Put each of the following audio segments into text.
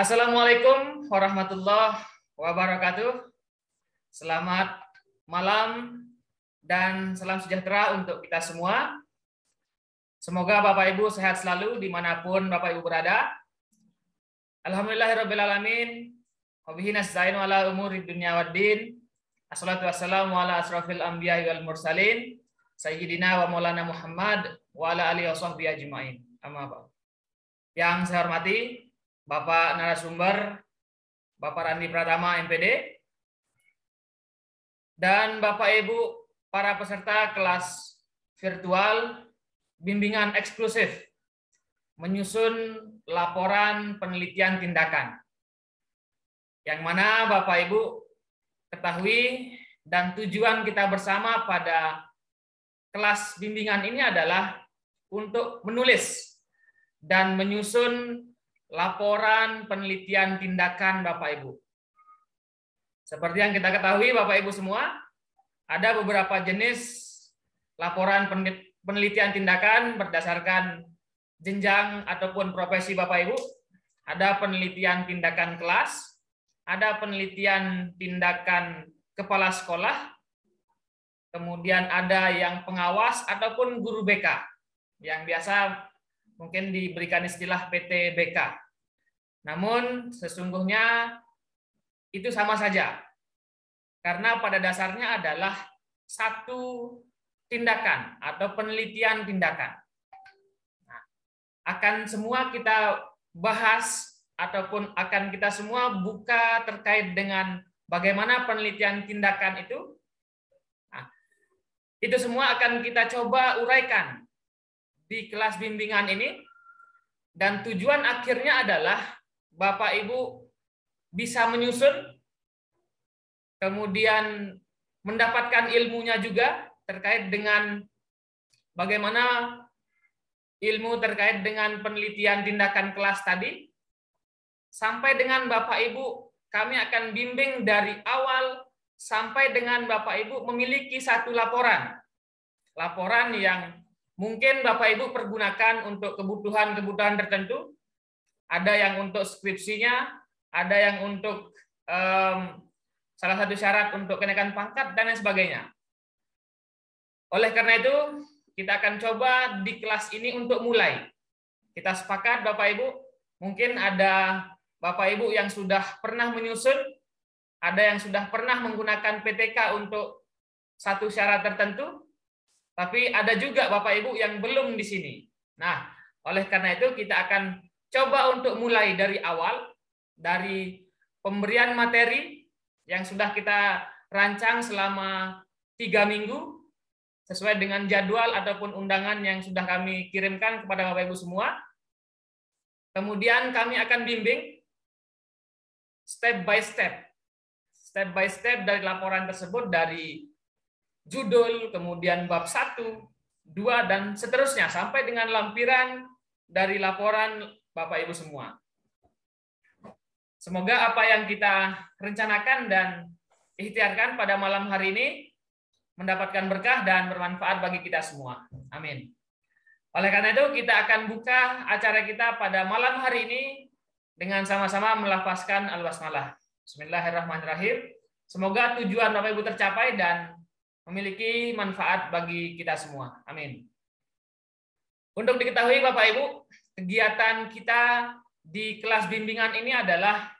Assalamualaikum warahmatullahi wabarakatuh. Selamat malam dan salam sejahtera untuk kita semua. Semoga Bapak Ibu sehat selalu dimanapun Bapak Ibu berada. Alhamdulillahirrabbilalamin. Wabihi nasta'inu ala umuri dunya waddin. Assalatu wassalamu ala asrafil anbiya'i wal mursalin. Sayyidina wa maulana Muhammad wa ala alihi wa sahbihi ajma'in. Amma ba'du. Yang saya hormati Bapak narasumber, Bapak Randi Pratama MPD, dan Bapak Ibu para peserta kelas virtual bimbingan eksklusif menyusun laporan penelitian tindakan. Yang mana Bapak Ibu ketahui dan tujuan kita bersama pada kelas bimbingan ini adalah untuk menulis dan menyusun laporan penelitian tindakan Bapak Ibu. Seperti yang kita ketahui Bapak Ibu semua, ada beberapa jenis laporan penelitian tindakan berdasarkan jenjang ataupun profesi Bapak Ibu. Ada penelitian tindakan kelas, ada penelitian tindakan kepala sekolah, kemudian ada yang pengawas ataupun guru BK, yang biasa mungkin diberikan istilah PTBK. Namun sesungguhnya itu sama saja. Karena pada dasarnya adalah satu tindakan atau penelitian tindakan. Nah, akan semua kita bahas ataupun akan kita semua buka terkait dengan bagaimana penelitian tindakan itu. Nah, itu semua akan kita coba uraikan di kelas bimbingan ini, dan tujuan akhirnya adalah Bapak Ibu bisa menyusun, kemudian mendapatkan ilmunya juga terkait dengan bagaimana ilmu terkait dengan penelitian tindakan kelas tadi, sampai dengan Bapak Ibu kami akan bimbing dari awal sampai dengan Bapak Ibu memiliki satu laporan yang mungkin Bapak Ibu pergunakan untuk kebutuhan-kebutuhan tertentu. Ada yang untuk skripsinya, ada yang untuk salah satu syarat untuk kenaikan pangkat, dan lain sebagainya. Oleh karena itu, kita akan coba di kelas ini untuk mulai. Kita sepakat Bapak Ibu, mungkin ada Bapak Ibu yang sudah pernah menyusun, ada yang sudah pernah menggunakan PTK untuk satu syarat tertentu, tapi ada juga Bapak Ibu yang belum di sini. Nah, oleh karena itu kita akan coba untuk mulai dari awal, dari pemberian materi yang sudah kita rancang selama 3 minggu, sesuai dengan jadwal ataupun undangan yang sudah kami kirimkan kepada Bapak Ibu semua. Kemudian kami akan bimbing step by step dari laporan tersebut, dari judul, kemudian bab 1, 2, dan seterusnya sampai dengan lampiran dari laporan Bapak Ibu semua. Semoga apa yang kita rencanakan dan ikhtiarkan pada malam hari ini mendapatkan berkah dan bermanfaat bagi kita semua. Amin. Oleh karena itu kita akan buka acara kita pada malam hari ini dengan sama-sama melafazkan al-basmalah. Bismillahirrahmanirrahim. Semoga tujuan Bapak Ibu tercapai dan memiliki manfaat bagi kita semua. Amin. Untuk diketahui Bapak Ibu, kegiatan kita di kelas bimbingan ini adalah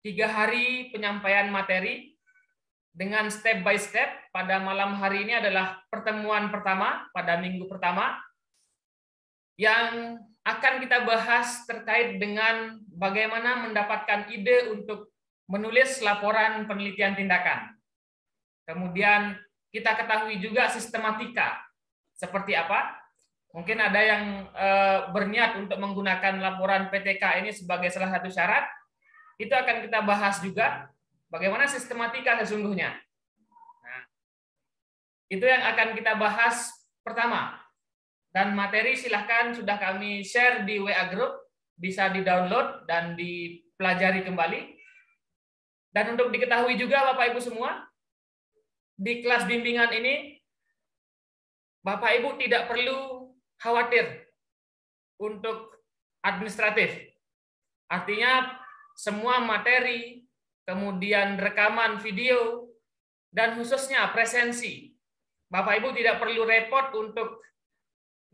3 hari penyampaian materi dengan step by step. Pada malam hari ini adalah pertemuan pertama pada minggu pertama yang akan kita bahas terkait dengan bagaimana mendapatkan ide untuk menulis laporan penelitian tindakan. Kemudian kita ketahui juga sistematika seperti apa. Mungkin ada yang berniat untuk menggunakan laporan PTK ini sebagai salah satu syarat. Itu akan kita bahas juga bagaimana sistematika sesungguhnya. Nah, itu yang akan kita bahas pertama. Dan materi silahkan sudah kami share di WA Group, bisa di-download dan dipelajari kembali. Dan untuk diketahui juga Bapak Ibu semua, di kelas bimbingan ini, Bapak Ibu tidak perlu khawatir untuk administratif. Artinya semua materi, kemudian rekaman video, dan khususnya presensi. Bapak Ibu tidak perlu repot untuk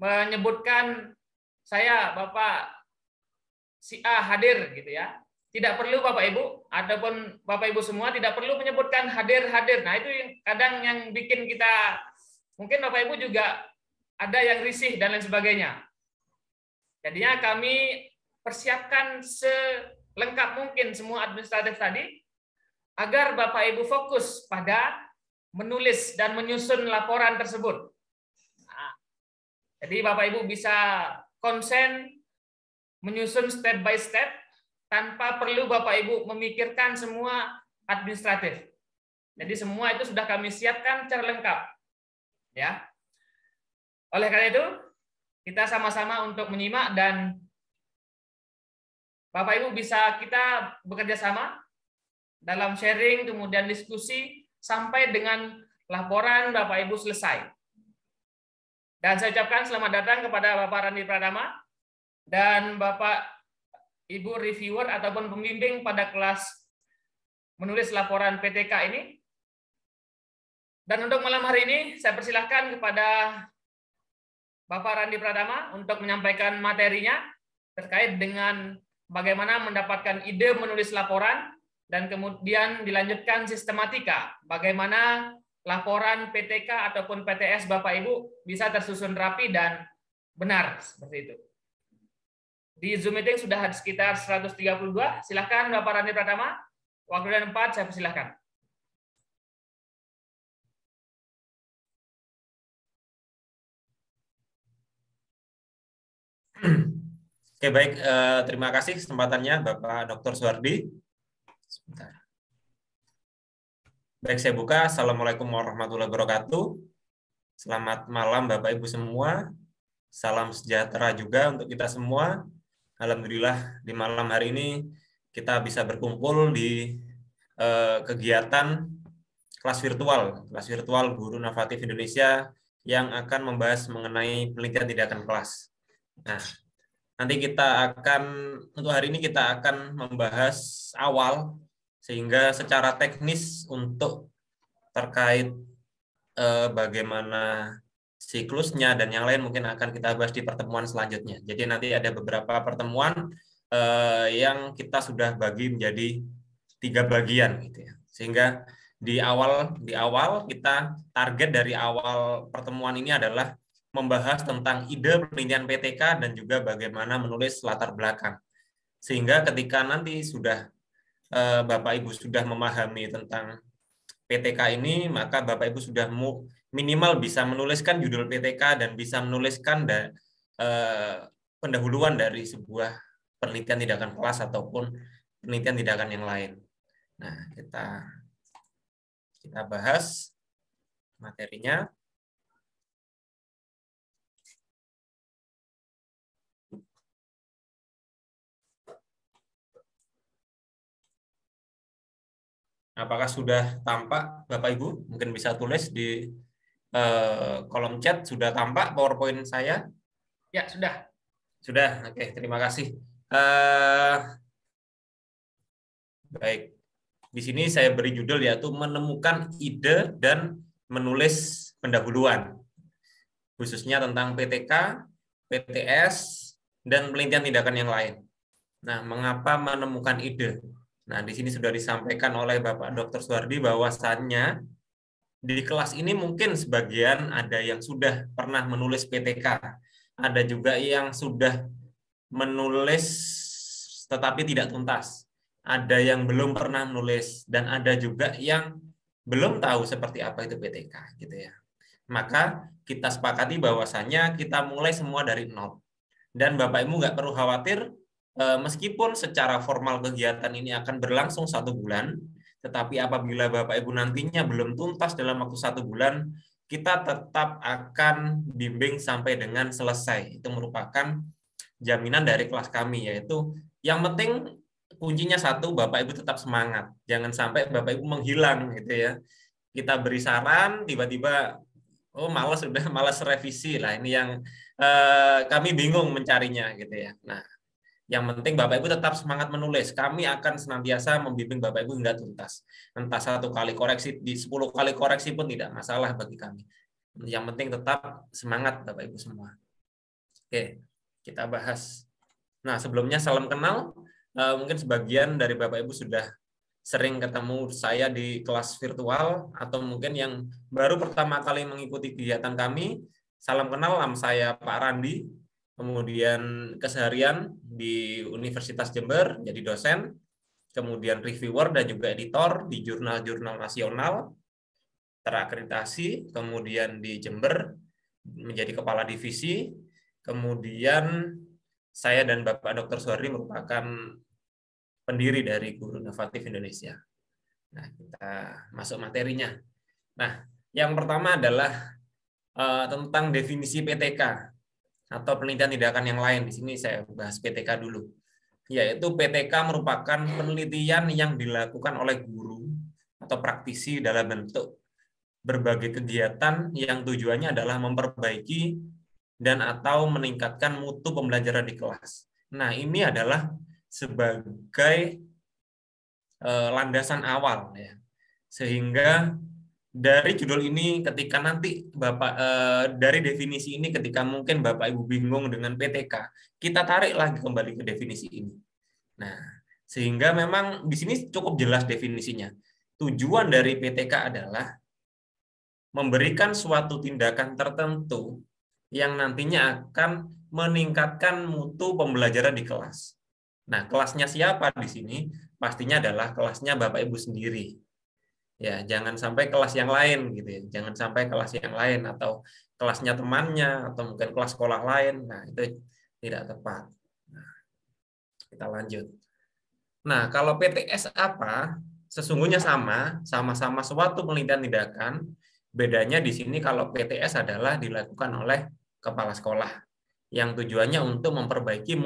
menyebutkan saya Bapak si A hadir gitu ya. Tidak perlu Bapak Ibu ataupun Bapak Ibu semua tidak perlu menyebutkan hadir-hadir. Nah, itu yang kadang yang bikin kita, mungkin Bapak Ibu juga ada yang risih dan lain sebagainya. Jadinya kami persiapkan selengkap mungkin semua administratif tadi agar Bapak Ibu fokus pada menulis dan menyusun laporan tersebut. Nah, jadi Bapak Ibu bisa konsen menyusun step by step tanpa perlu Bapak Ibu memikirkan semua administratif. Jadi semua itu sudah kami siapkan secara lengkap. Ya. Oleh karena itu, kita sama-sama untuk menyimak dan Bapak Ibu bisa kita bekerja sama dalam sharing, kemudian diskusi, sampai dengan laporan Bapak Ibu selesai. Dan saya ucapkan selamat datang kepada Bapak Randi Pratama dan Bapak Ibu reviewer ataupun pembimbing pada kelas menulis laporan PTK ini. Dan untuk malam hari ini, saya persilahkan kepada Bapak Randi Pratama untuk menyampaikan materinya terkait dengan bagaimana mendapatkan ide menulis laporan, dan kemudian dilanjutkan sistematika, bagaimana laporan PTK ataupun PTS Bapak Ibu bisa tersusun rapi dan benar, seperti itu. Di Zoom meeting sudah ada sekitar 132. Silakan Bapak Randi Pratama. Waktu dan tempat saya persilahkan. Oke, baik. Terima kasih kesempatannya Bapak Dr. Suhardi. Sebentar. Baik, saya buka. Assalamualaikum warahmatullahi wabarakatuh. Selamat malam Bapak Ibu semua. Salam sejahtera juga untuk kita semua. Alhamdulillah di malam hari ini kita bisa berkumpul di kegiatan kelas virtual Guru Inovatif Indonesia yang akan membahas mengenai penelitian tindakan kelas. Nah, nanti untuk hari ini kita akan membahas awal, sehingga secara teknis untuk terkait bagaimana siklusnya dan yang lain mungkin akan kita bahas di pertemuan selanjutnya. Jadi nanti ada beberapa pertemuan yang kita sudah bagi menjadi 3 bagian gitu ya. Sehingga di awal kita target dari awal pertemuan ini adalah membahas tentang ide penelitian PTK dan juga bagaimana menulis latar belakang. Sehingga ketika nanti sudah Bapak Ibu sudah memahami tentang PTK ini, maka Bapak Ibu sudah minimal bisa menuliskan judul PTK dan bisa menuliskan pendahuluan dari sebuah penelitian tindakan kelas ataupun penelitian tindakan yang lain. Nah, kita bahas materinya. Apakah sudah tampak Bapak Ibu? Mungkin bisa tulis di kolom chat. Sudah tampak PowerPoint saya? Ya, sudah. Sudah, oke, terima kasih. Baik, di sini saya beri judul yaitu menemukan ide dan menulis pendahuluan, khususnya tentang PTK, PTS, dan penelitian tindakan yang lain. Nah, mengapa menemukan ide? Nah, di sini sudah disampaikan oleh Bapak Dr. Suhardi bahwasannya di kelas ini mungkin sebagian ada yang sudah pernah menulis PTK, ada juga yang sudah menulis tetapi tidak tuntas, ada yang belum pernah menulis, dan ada juga yang belum tahu seperti apa itu PTK, gitu ya. Maka kita sepakati bahwasannya kita mulai semua dari nol, dan Bapak Ibu nggak perlu khawatir. Meskipun secara formal kegiatan ini akan berlangsung 1 bulan, tetapi apabila Bapak Ibu nantinya belum tuntas dalam waktu 1 bulan, kita tetap akan bimbing sampai dengan selesai. Itu merupakan jaminan dari kelas kami, yaitu yang penting kuncinya satu, Bapak Ibu tetap semangat. Jangan sampai Bapak Ibu menghilang gitu ya. Kita beri saran, tiba-tiba malas revisi lah. Ini yang kami bingung mencarinya gitu ya. Nah, Yang penting Bapak Ibu tetap semangat menulis. Kami akan senantiasa membimbing Bapak Ibu hingga tuntas. Entah 1 kali koreksi, di 10 kali koreksi pun tidak masalah bagi kami. Yang penting tetap semangat Bapak Ibu semua. Oke, kita bahas. Nah, sebelumnya salam kenal. Mungkin sebagian dari Bapak Ibu sudah sering ketemu saya di kelas virtual, atau mungkin yang baru pertama kali mengikuti kegiatan kami. Salam kenal, nama saya Pak Randi. Kemudian keseharian di Universitas Jember, jadi dosen, kemudian reviewer dan juga editor di jurnal-jurnal nasional, terakreditasi, kemudian di Jember, menjadi kepala divisi, kemudian saya dan Bapak Dr. Suhardi merupakan pendiri dari Guru Inovatif Indonesia. Nah, kita masuk materinya. Nah, yang pertama adalah tentang definisi PTK. Atau penelitian tindakan yang lain. Di sini saya bahas PTK dulu. Yaitu PTK merupakan penelitian yang dilakukan oleh guru atau praktisi dalam bentuk berbagai kegiatan yang tujuannya adalah memperbaiki dan atau meningkatkan mutu pembelajaran di kelas. Nah, ini adalah sebagai landasan awal ya. Sehingga dari judul ini, ketika nanti Bapak dari definisi ini, ketika mungkin Bapak Ibu bingung dengan PTK, kita tarik lagi kembali ke definisi ini. Nah, sehingga memang di sini cukup jelas definisinya. Tujuan dari PTK adalah memberikan suatu tindakan tertentu yang nantinya akan meningkatkan mutu pembelajaran di kelas. Nah, kelasnya siapa di sini? Pastinya adalah kelasnya Bapak Ibu sendiri. Ya, jangan sampai kelas yang lain gitu ya. Jangan sampai kelas yang lain atau kelasnya temannya atau mungkin kelas sekolah lain. Nah, itu tidak tepat. Nah, kita lanjut. Nah, kalau PTS apa? Sesungguhnya sama-sama suatu penelitian tindakan. Bedanya di sini kalau PTS adalah dilakukan oleh kepala sekolah yang tujuannya untuk memperbaiki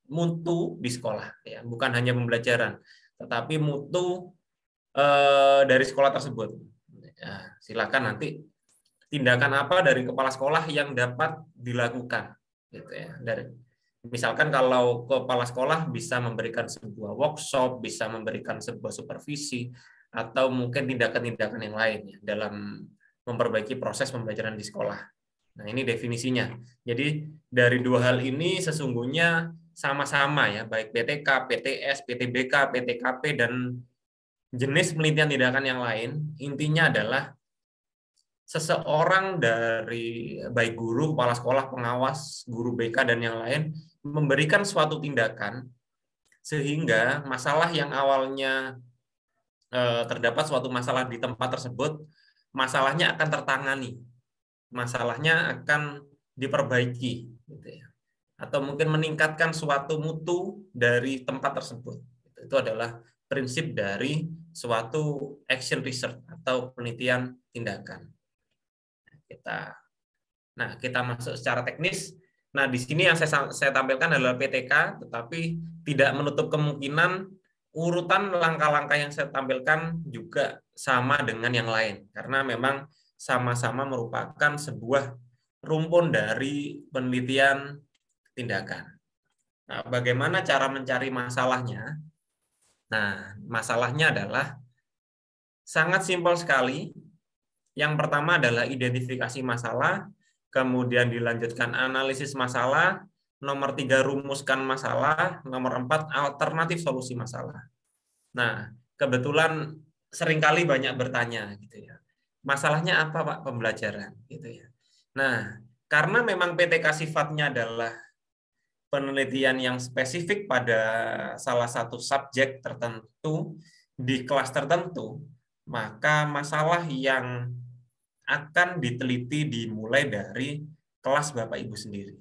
mutu di sekolah ya, bukan hanya pembelajaran, tetapi mutu dari sekolah tersebut. Ya, silakan nanti tindakan apa dari kepala sekolah yang dapat dilakukan, gitu ya. Dari misalkan kalau kepala sekolah bisa memberikan sebuah workshop, bisa memberikan sebuah supervisi, atau mungkin tindakan-tindakan yang lain ya, dalam memperbaiki proses pembelajaran di sekolah. Nah, ini definisinya. Jadi dari dua hal ini sesungguhnya sama-sama ya, baik PTK, PTS, PTBK, PTKP, dan jenis penelitian tindakan yang lain, intinya adalah seseorang dari baik guru, kepala sekolah, pengawas, guru BK, dan yang lain memberikan suatu tindakan sehingga masalah yang awalnya terdapat suatu masalah di tempat tersebut, masalahnya akan tertangani, masalahnya akan diperbaiki, gitu ya. Atau mungkin meningkatkan suatu mutu dari tempat tersebut. Itu adalah prinsip dari suatu action research atau penelitian tindakan. Kita masuk secara teknis. Nah, di sini yang saya tampilkan adalah PTK, tetapi tidak menutup kemungkinan urutan langkah-langkah yang saya tampilkan juga sama dengan yang lain, karena memang sama-sama merupakan sebuah rumpun dari penelitian tindakan. Nah, bagaimana cara mencari masalahnya? Nah, masalahnya adalah sangat simpel sekali. Yang pertama adalah identifikasi masalah, kemudian dilanjutkan analisis masalah, nomor 3 rumuskan masalah, nomor 4 alternatif solusi masalah. Nah, kebetulan seringkali banyak bertanya gitu ya. Masalahnya apa, Pak? Pembelajaran gitu ya. Nah, karena memang PTK sifatnya adalah penelitian yang spesifik pada salah satu subjek tertentu di kelas tertentu, maka masalah yang akan diteliti dimulai dari kelas Bapak Ibu sendiri.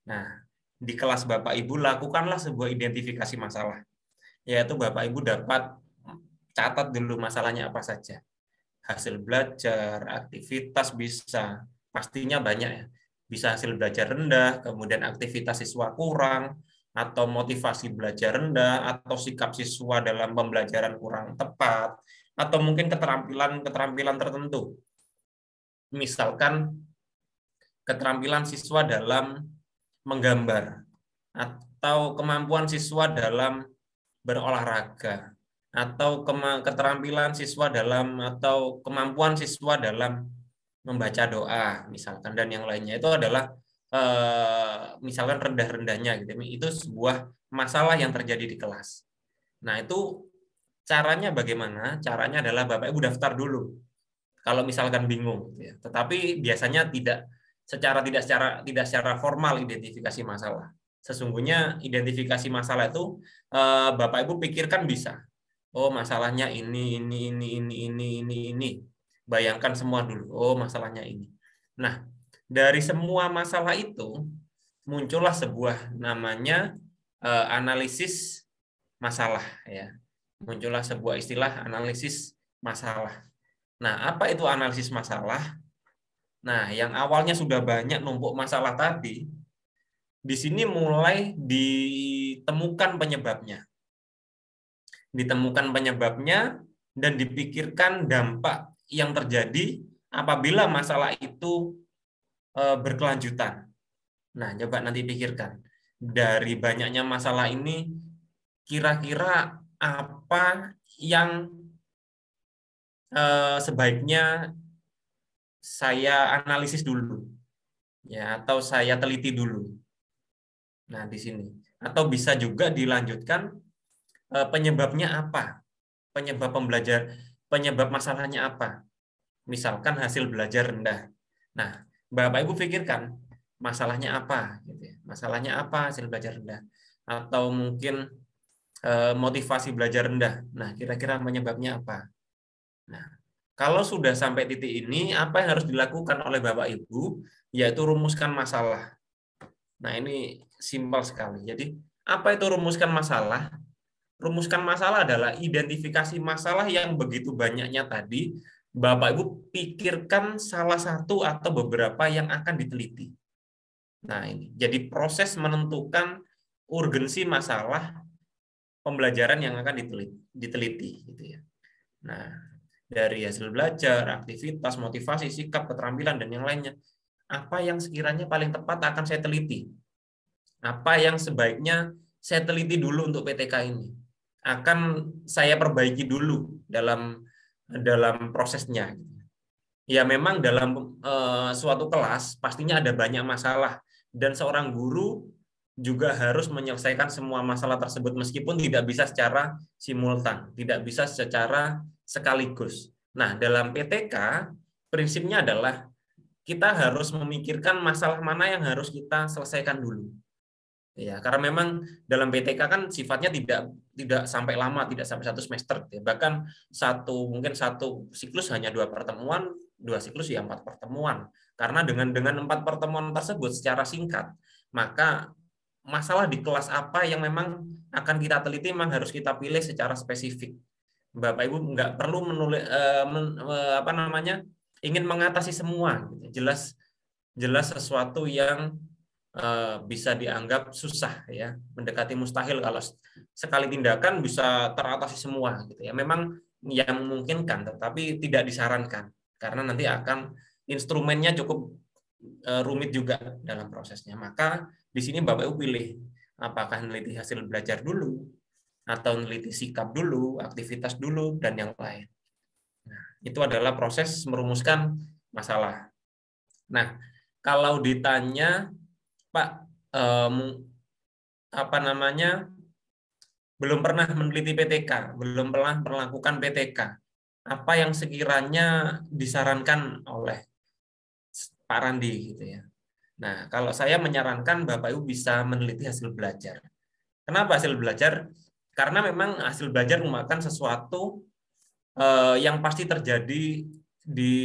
Nah, di kelas Bapak Ibu lakukanlah sebuah identifikasi masalah, yaitu Bapak Ibu dapat catat dulu masalahnya apa saja. Hasil belajar, aktivitas bisa, pastinya banyak ya. Bisa hasil belajar rendah, kemudian aktivitas siswa kurang, atau motivasi belajar rendah, atau sikap siswa dalam pembelajaran kurang tepat, atau mungkin keterampilan tertentu. Misalkan keterampilan siswa dalam menggambar, atau kemampuan siswa dalam berolahraga, atau keterampilan siswa dalam atau kemampuan siswa dalam membaca doa misalkan, dan yang lainnya itu adalah misalkan rendah-rendahnya gitu. Itu sebuah masalah yang terjadi di kelas. Nah, itu caranya bagaimana? Caranya adalah Bapak Ibu daftar dulu kalau misalkan bingung gitu ya. Tetapi biasanya tidak secara formal identifikasi masalah. Sesungguhnya identifikasi masalah itu Bapak Ibu pikirkan bisa. Oh, masalahnya ini. Bayangkan semua dulu. Oh, masalahnya ini. Nah, dari semua masalah itu muncullah sebuah namanya analisis masalah ya. Muncullah sebuah istilah analisis masalah. Nah, apa itu analisis masalah? Nah, yang awalnya sudah banyak numpuk masalah tadi, di sini mulai ditemukan penyebabnya. Ditemukan penyebabnya dan dipikirkan dampak yang terjadi apabila masalah itu berkelanjutan. Nah, coba nanti pikirkan. Dari banyaknya masalah ini, kira-kira apa yang sebaiknya saya analisis dulu, ya, atau saya teliti dulu. Nah, di sini. Atau bisa juga dilanjutkan penyebabnya apa? Penyebab masalahnya apa? Misalkan hasil belajar rendah. Nah, Bapak Ibu pikirkan masalahnya apa, gitu ya. Masalahnya apa hasil belajar rendah? Atau mungkin motivasi belajar rendah. Nah, kira-kira penyebabnya apa? Nah, kalau sudah sampai titik ini, apa yang harus dilakukan oleh Bapak Ibu? Yaitu rumuskan masalah. Nah, ini simpel sekali. Jadi, apa itu rumuskan masalah? Rumuskan masalah adalah identifikasi masalah yang begitu banyaknya tadi, Bapak Ibu pikirkan salah satu atau beberapa yang akan diteliti. Nah, ini jadi proses menentukan urgensi masalah pembelajaran yang akan diteliti gitu ya. Nah, dari hasil belajar, aktivitas, motivasi, sikap, keterampilan, dan yang lainnya. Apa yang sekiranya paling tepat akan saya teliti? Apa yang sebaiknya saya teliti dulu untuk PTK ini? Akan saya perbaiki dulu dalam prosesnya. Ya memang dalam suatu kelas pastinya ada banyak masalah, dan seorang guru juga harus menyelesaikan semua masalah tersebut meskipun tidak bisa secara simultan, tidak bisa secara sekaligus. Nah, dalam PTK prinsipnya adalah kita harus memikirkan masalah mana yang harus kita selesaikan dulu. Ya, karena memang dalam PTK kan sifatnya tidak sampai lama, tidak sampai 1 semester. Ya. Bahkan mungkin satu siklus hanya 2 pertemuan, 2 siklus ya 4 pertemuan. Karena dengan 4 pertemuan tersebut secara singkat, maka masalah di kelas apa yang memang akan kita teliti memang harus kita pilih secara spesifik. Bapak Ibu nggak perlu ingin mengatasi semua. Jelas sesuatu yang bisa dianggap susah ya, mendekati mustahil kalau sekali tindakan bisa teratasi semua gitu ya. Memang yang memungkinkan tetapi tidak disarankan karena nanti akan instrumennya cukup rumit juga dalam prosesnya. Maka di sini Bapak Ibu pilih apakah meneliti hasil belajar dulu atau meneliti sikap dulu, aktivitas dulu, dan yang lain. Nah, itu adalah proses merumuskan masalah. Nah, kalau ditanya Pak, belum pernah meneliti PTK, belum pernah melakukan PTK, apa yang sekiranya disarankan oleh Pak Randi gitu ya. Nah, kalau saya menyarankan Bapak Ibu bisa meneliti hasil belajar. Kenapa hasil belajar? Karena memang hasil belajar merupakan sesuatu yang pasti terjadi di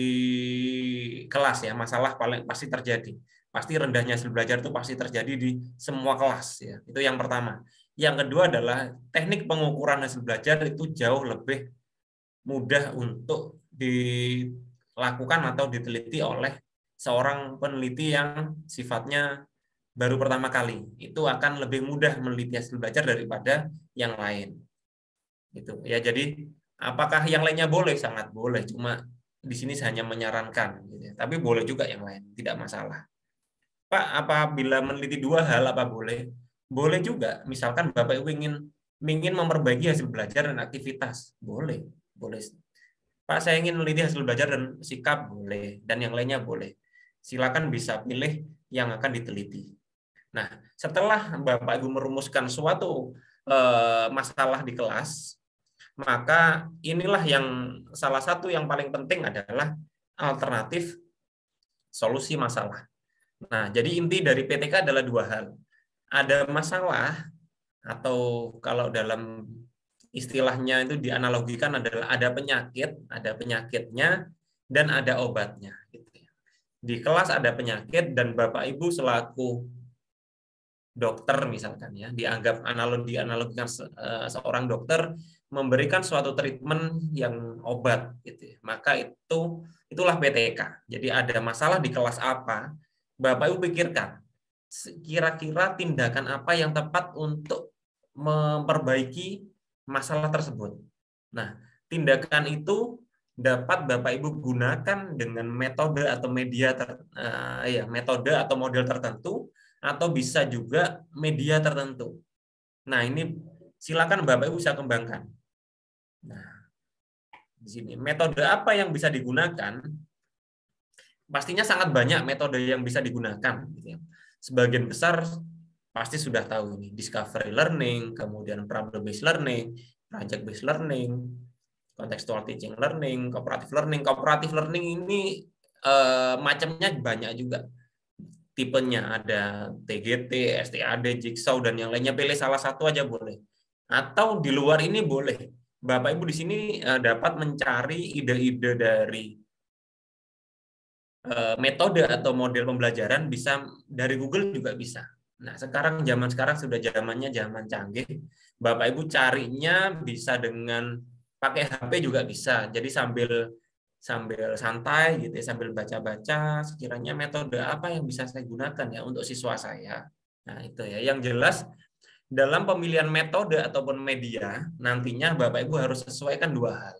kelas ya, masalah paling pasti terjadi. Pasti rendahnya hasil belajar itu pasti terjadi di semua kelas ya. Itu yang pertama. Yang kedua adalah teknik pengukuran hasil belajar itu jauh lebih mudah untuk dilakukan atau diteliti oleh seorang peneliti yang sifatnya baru pertama kali. Itu akan lebih mudah meneliti hasil belajar daripada yang lain. Gitu. Ya, jadi apakah yang lainnya boleh? Sangat boleh. Cuma di sini saya hanya menyarankan. Gitu. Tapi boleh juga yang lain, tidak masalah. Pak, apabila meneliti 2 hal apa boleh? Boleh juga, misalkan Bapak Ibu ingin memperbaiki hasil belajar dan aktivitas, boleh. Pak, saya ingin meneliti hasil belajar dan sikap, boleh. Dan yang lainnya boleh. Silakan bisa pilih yang akan diteliti. Nah, setelah Bapak Ibu merumuskan suatu masalah di kelas, maka inilah yang salah satu yang paling penting adalah alternatif solusi masalah. Nah, jadi inti dari PTK adalah dua hal. Ada masalah, atau kalau dalam istilahnya itu dianalogikan adalah ada penyakitnya, dan ada obatnya. Di kelas ada penyakit, dan Bapak Ibu selaku dokter misalkan ya, dianalogikan seorang dokter memberikan suatu treatment yang obat gitu ya. Maka itulah PTK. Jadi ada masalah di kelas apa, Bapak Ibu pikirkan kira-kira tindakan apa yang tepat untuk memperbaiki masalah tersebut. Nah, tindakan itu dapat Bapak Ibu gunakan dengan metode atau metode atau model tertentu, atau bisa juga media tertentu. Nah, ini silakan Bapak Ibu bisa kembangkan. Nah, di sini metode apa yang bisa digunakan? Pastinya sangat banyak metode yang bisa digunakan. Sebagian besar pasti sudah tahu nih, discovery learning, kemudian problem based learning, project based learning, contextual teaching learning, cooperative learning. Cooperative learning ini macamnya banyak juga. Tipenya ada TGT, STAD, Jigsaw, dan yang lainnya. Pilih salah satu aja boleh. Atau di luar ini boleh. Bapak Ibu di sini dapat mencari ide-ide dari metode atau model pembelajaran, bisa dari Google juga bisa. Nah, zaman sekarang sudah zamannya zaman canggih. Bapak Ibu carinya bisa dengan pakai HP juga bisa. Jadi sambil santai gitu ya, sambil baca-baca, sekiranya metode apa yang bisa saya gunakan ya untuk siswa saya. Nah, itu ya. Yang jelas dalam pemilihan metode ataupun media, nantinya Bapak Ibu harus sesuaikan dua hal.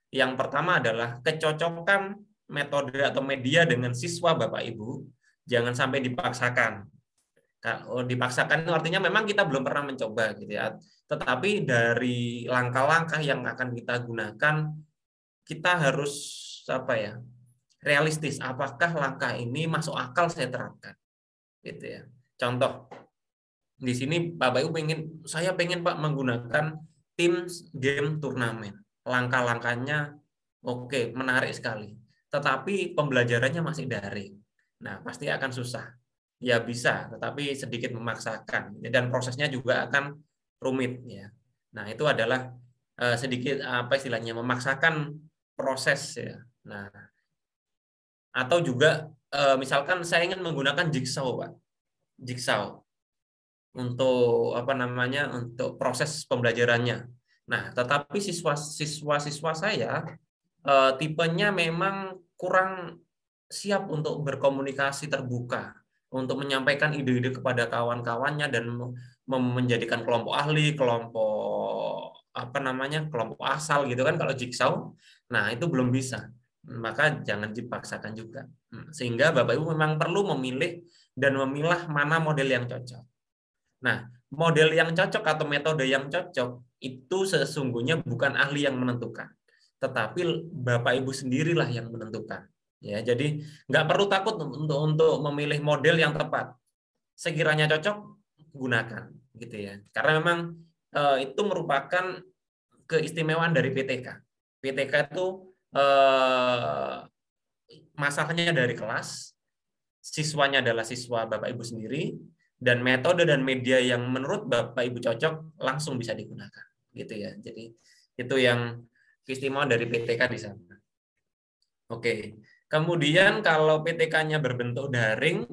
Yang pertama adalah kecocokan metode atau media dengan siswa Bapak Ibu, jangan sampai dipaksakan. Kalau dipaksakan itu artinya memang kita belum pernah mencoba gitu ya. Tetapi dari langkah-langkah yang akan kita gunakan, kita harus realistis. Apakah langkah ini masuk akal saya terapkan? Gitu ya. Contoh, di sini Bapak Ibu saya pengen Pak menggunakan tim game turnamen. Langkah-langkahnya oke, menarik sekali. Tetapi pembelajarannya masih daring. Nah, pasti akan susah. Ya bisa, tetapi sedikit memaksakan. Dan prosesnya juga akan rumit. Ya. Nah, itu adalah sedikit istilahnya memaksakan proses. Ya. Nah, atau juga misalkan saya ingin menggunakan Jigsaw, Pak. Jigsaw untuk untuk proses pembelajarannya. Nah, tetapi siswa saya tipenya memang kurang siap untuk berkomunikasi terbuka, untuk menyampaikan ide-ide kepada kawan-kawannya dan menjadikan kelompok ahli, kelompok kelompok asal gitu kan kalau Jigsaw. Nah, itu belum bisa. Maka jangan dipaksakan juga. Sehingga Bapak Ibu memang perlu memilih dan memilah mana model yang cocok. Nah, model yang cocok atau metode yang cocok itu sesungguhnya bukan ahli yang menentukan, tetapi Bapak Ibu sendirilah yang menentukan. Ya, jadi nggak perlu takut untuk memilih model yang tepat. Sekiranya cocok, gunakan, gitu ya. Karena memang itu merupakan keistimewaan dari PTK. PTK itu masalahnya dari kelas, siswanya adalah siswa Bapak Ibu sendiri, dan metode dan media yang menurut Bapak Ibu cocok langsung bisa digunakan, gitu ya. Jadi itu yang keistimewaan dari PTK di sana. Oke, kemudian kalau PTK-nya berbentuk daring,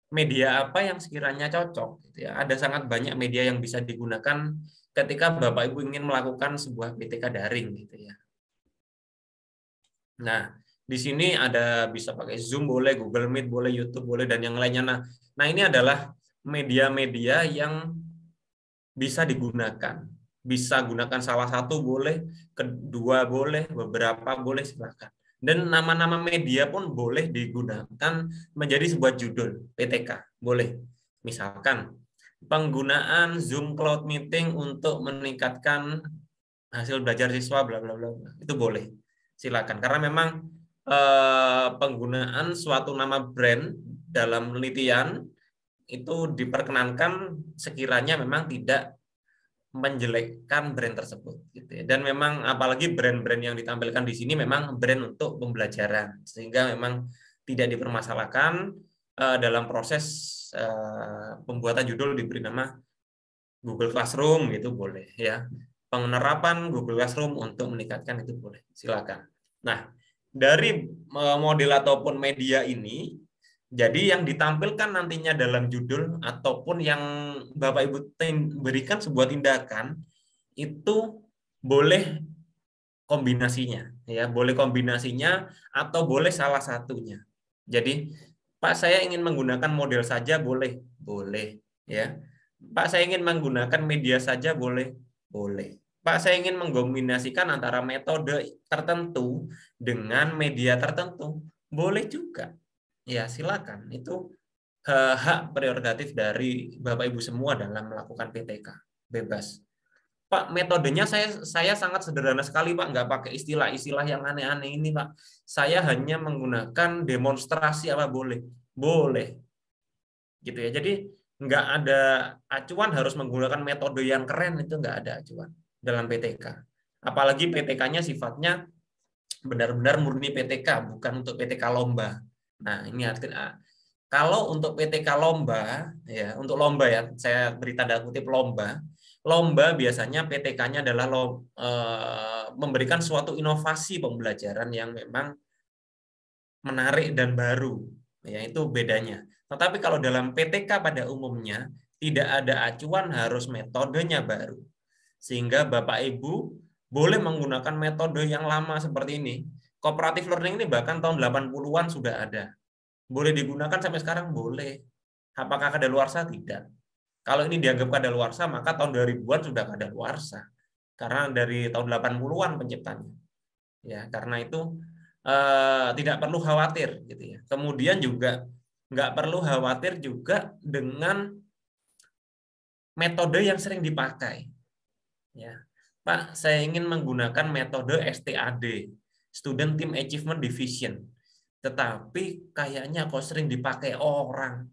media apa yang sekiranya cocok? Gitu ya. Ada sangat banyak media yang bisa digunakan ketika Bapak Ibu ingin melakukan sebuah PTK daring, gitu ya. Nah, di sini ada bisa pakai Zoom boleh, Google Meet boleh, YouTube boleh, dan yang lainnya. Nah ini adalah media-media yang bisa digunakan. Bisa gunakan salah satu boleh, kedua boleh, beberapa boleh, silakan. Dan nama-nama media pun boleh digunakan menjadi sebuah judul PTK. Boleh. Misalkan penggunaan Zoom Cloud Meeting untuk meningkatkan hasil belajar siswa, bla bla bla. Itu boleh. Silakan. Karena memang penggunaan suatu nama brand dalam penelitian itu diperkenankan sekiranya memang tidak menjelekkan brand tersebut gitu ya. Dan memang apalagi brand-brand yang ditampilkan di sini memang brand untuk pembelajaran, sehingga memang tidak dipermasalahkan dalam proses pembuatan judul diberi nama Google Classroom, gitu boleh ya. Penerapan Google Classroom untuk meningkatkan itu boleh, silakan. Nah, dari model ataupun media ini, jadi yang ditampilkan nantinya dalam judul ataupun yang Bapak Ibu berikan sebuah tindakan itu boleh kombinasinya, ya boleh kombinasinya atau boleh salah satunya. Jadi Pak, saya ingin menggunakan model saja, boleh, boleh, ya. Pak, saya ingin menggunakan media saja, boleh, boleh. Pak, saya ingin mengkombinasikan antara metode tertentu dengan media tertentu, boleh juga. Ya, silakan. Itu hak prerogatif dari Bapak Ibu semua dalam melakukan PTK. Bebas. Pak, metodenya saya sangat sederhana sekali, Pak. Nggak pakai istilah-istilah yang aneh-aneh ini, Pak. Saya hanya menggunakan demonstrasi, apa boleh? Boleh. Gitu ya. Jadi nggak ada acuan harus menggunakan metode yang keren, itu nggak ada acuan dalam PTK. Apalagi PTK-nya sifatnya benar-benar murni PTK, bukan untuk PTK lomba. Nah, ini artinya kalau untuk PTK lomba, ya untuk lomba ya, saya beri tanda kutip lomba. Lomba biasanya PTK-nya adalah memberikan suatu inovasi pembelajaran yang memang menarik dan baru, ya itu bedanya. Tetapi kalau dalam PTK pada umumnya tidak ada acuan harus metodenya baru, sehingga Bapak Ibu boleh menggunakan metode yang lama seperti ini. Cooperative learning ini bahkan tahun 80-an sudah ada. Boleh digunakan sampai sekarang? Boleh. Apakah kadaluarsa? Tidak. Kalau ini dianggap kadaluarsa, maka tahun 2000-an sudah kadaluarsa. Karena dari tahun 80-an penciptanya. Ya, karena itu tidak perlu khawatir gitu ya. Kemudian juga nggak perlu khawatir juga dengan metode yang sering dipakai. Ya. Pak, saya ingin menggunakan metode STAD, Student Team Achievement Division. Tetapi kayaknya kok sering dipakai orang.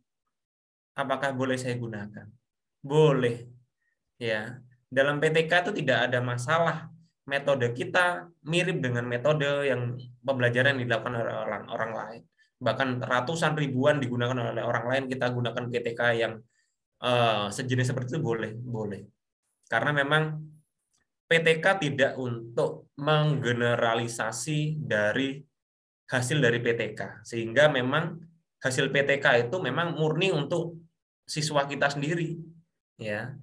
Apakah boleh saya gunakan? Boleh. Ya. Dalam PTK itu tidak ada masalah. Metode kita mirip dengan metode yang pembelajaran yang dilakukan oleh orang lain. Bahkan ratusan ribuan digunakan oleh orang lain, kita gunakan PTK yang sejenis seperti itu boleh, boleh. Karena memang PTK tidak untuk menggeneralisasi dari hasil dari PTK, sehingga memang hasil PTK itu memang murni untuk siswa kita sendiri, ya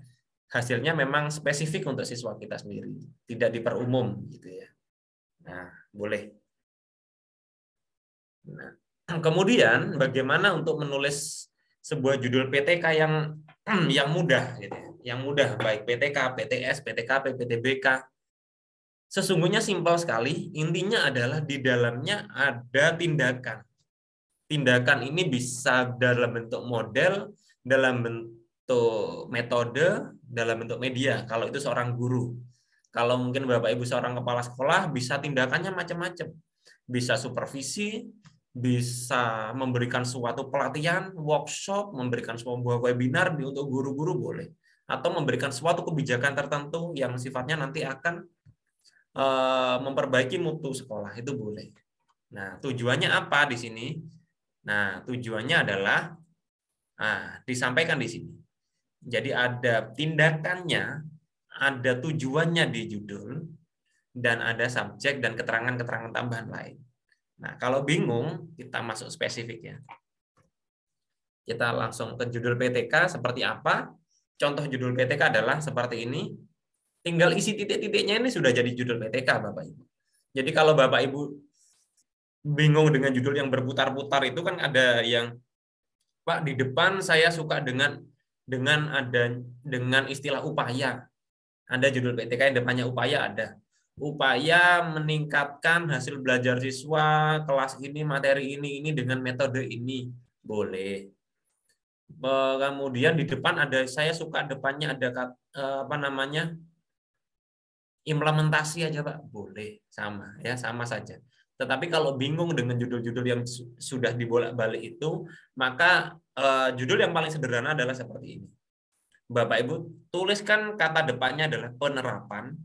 hasilnya memang spesifik untuk siswa kita sendiri, tidak diperumum gitu ya. Nah, boleh. Nah, kemudian bagaimana untuk menulis sebuah judul PTK yang mudah gitu ya. Yang mudah baik PTK, PTS, PTKP, PTBK. Sesungguhnya simpel sekali, intinya adalah di dalamnya ada tindakan. Tindakan ini bisa dalam bentuk model, dalam bentuk metode, dalam bentuk media. Kalau itu seorang guru. Kalau mungkin Bapak Ibu seorang kepala sekolah, bisa tindakannya macam-macam. Bisa supervisi, bisa memberikan suatu pelatihan, workshop, memberikan sebuah webinar untuk guru-guru boleh. Atau memberikan suatu kebijakan tertentu yang sifatnya nanti akan memperbaiki mutu sekolah, itu boleh. Nah, tujuannya apa di sini? Nah, tujuannya adalah disampaikan di sini. Jadi ada tindakannya, ada tujuannya di judul, dan ada subjek dan keterangan-keterangan tambahan lain. Nah, kalau bingung, kita masuk spesifik ya. Kita langsung ke judul PTK seperti apa. Contoh judul PTK adalah seperti ini. Tinggal isi titik-titiknya, ini sudah jadi judul PTK, Bapak Ibu. Jadi kalau Bapak Ibu bingung dengan judul yang berputar-putar itu kan ada yang, Pak, di depan saya suka dengan istilah upaya. Ada judul PTK yang depannya upaya ada. Upaya meningkatkan hasil belajar siswa kelas ini, materi ini dengan metode ini. Boleh. Kemudian di depan ada, saya suka depannya ada apa namanya, implementasi aja Pak, boleh, sama ya, sama saja. Tetapi kalau bingung dengan judul-judul yang sudah dibolak-balik itu, maka judul yang paling sederhana adalah seperti ini. Bapak Ibu tuliskan kata depannya adalah penerapan.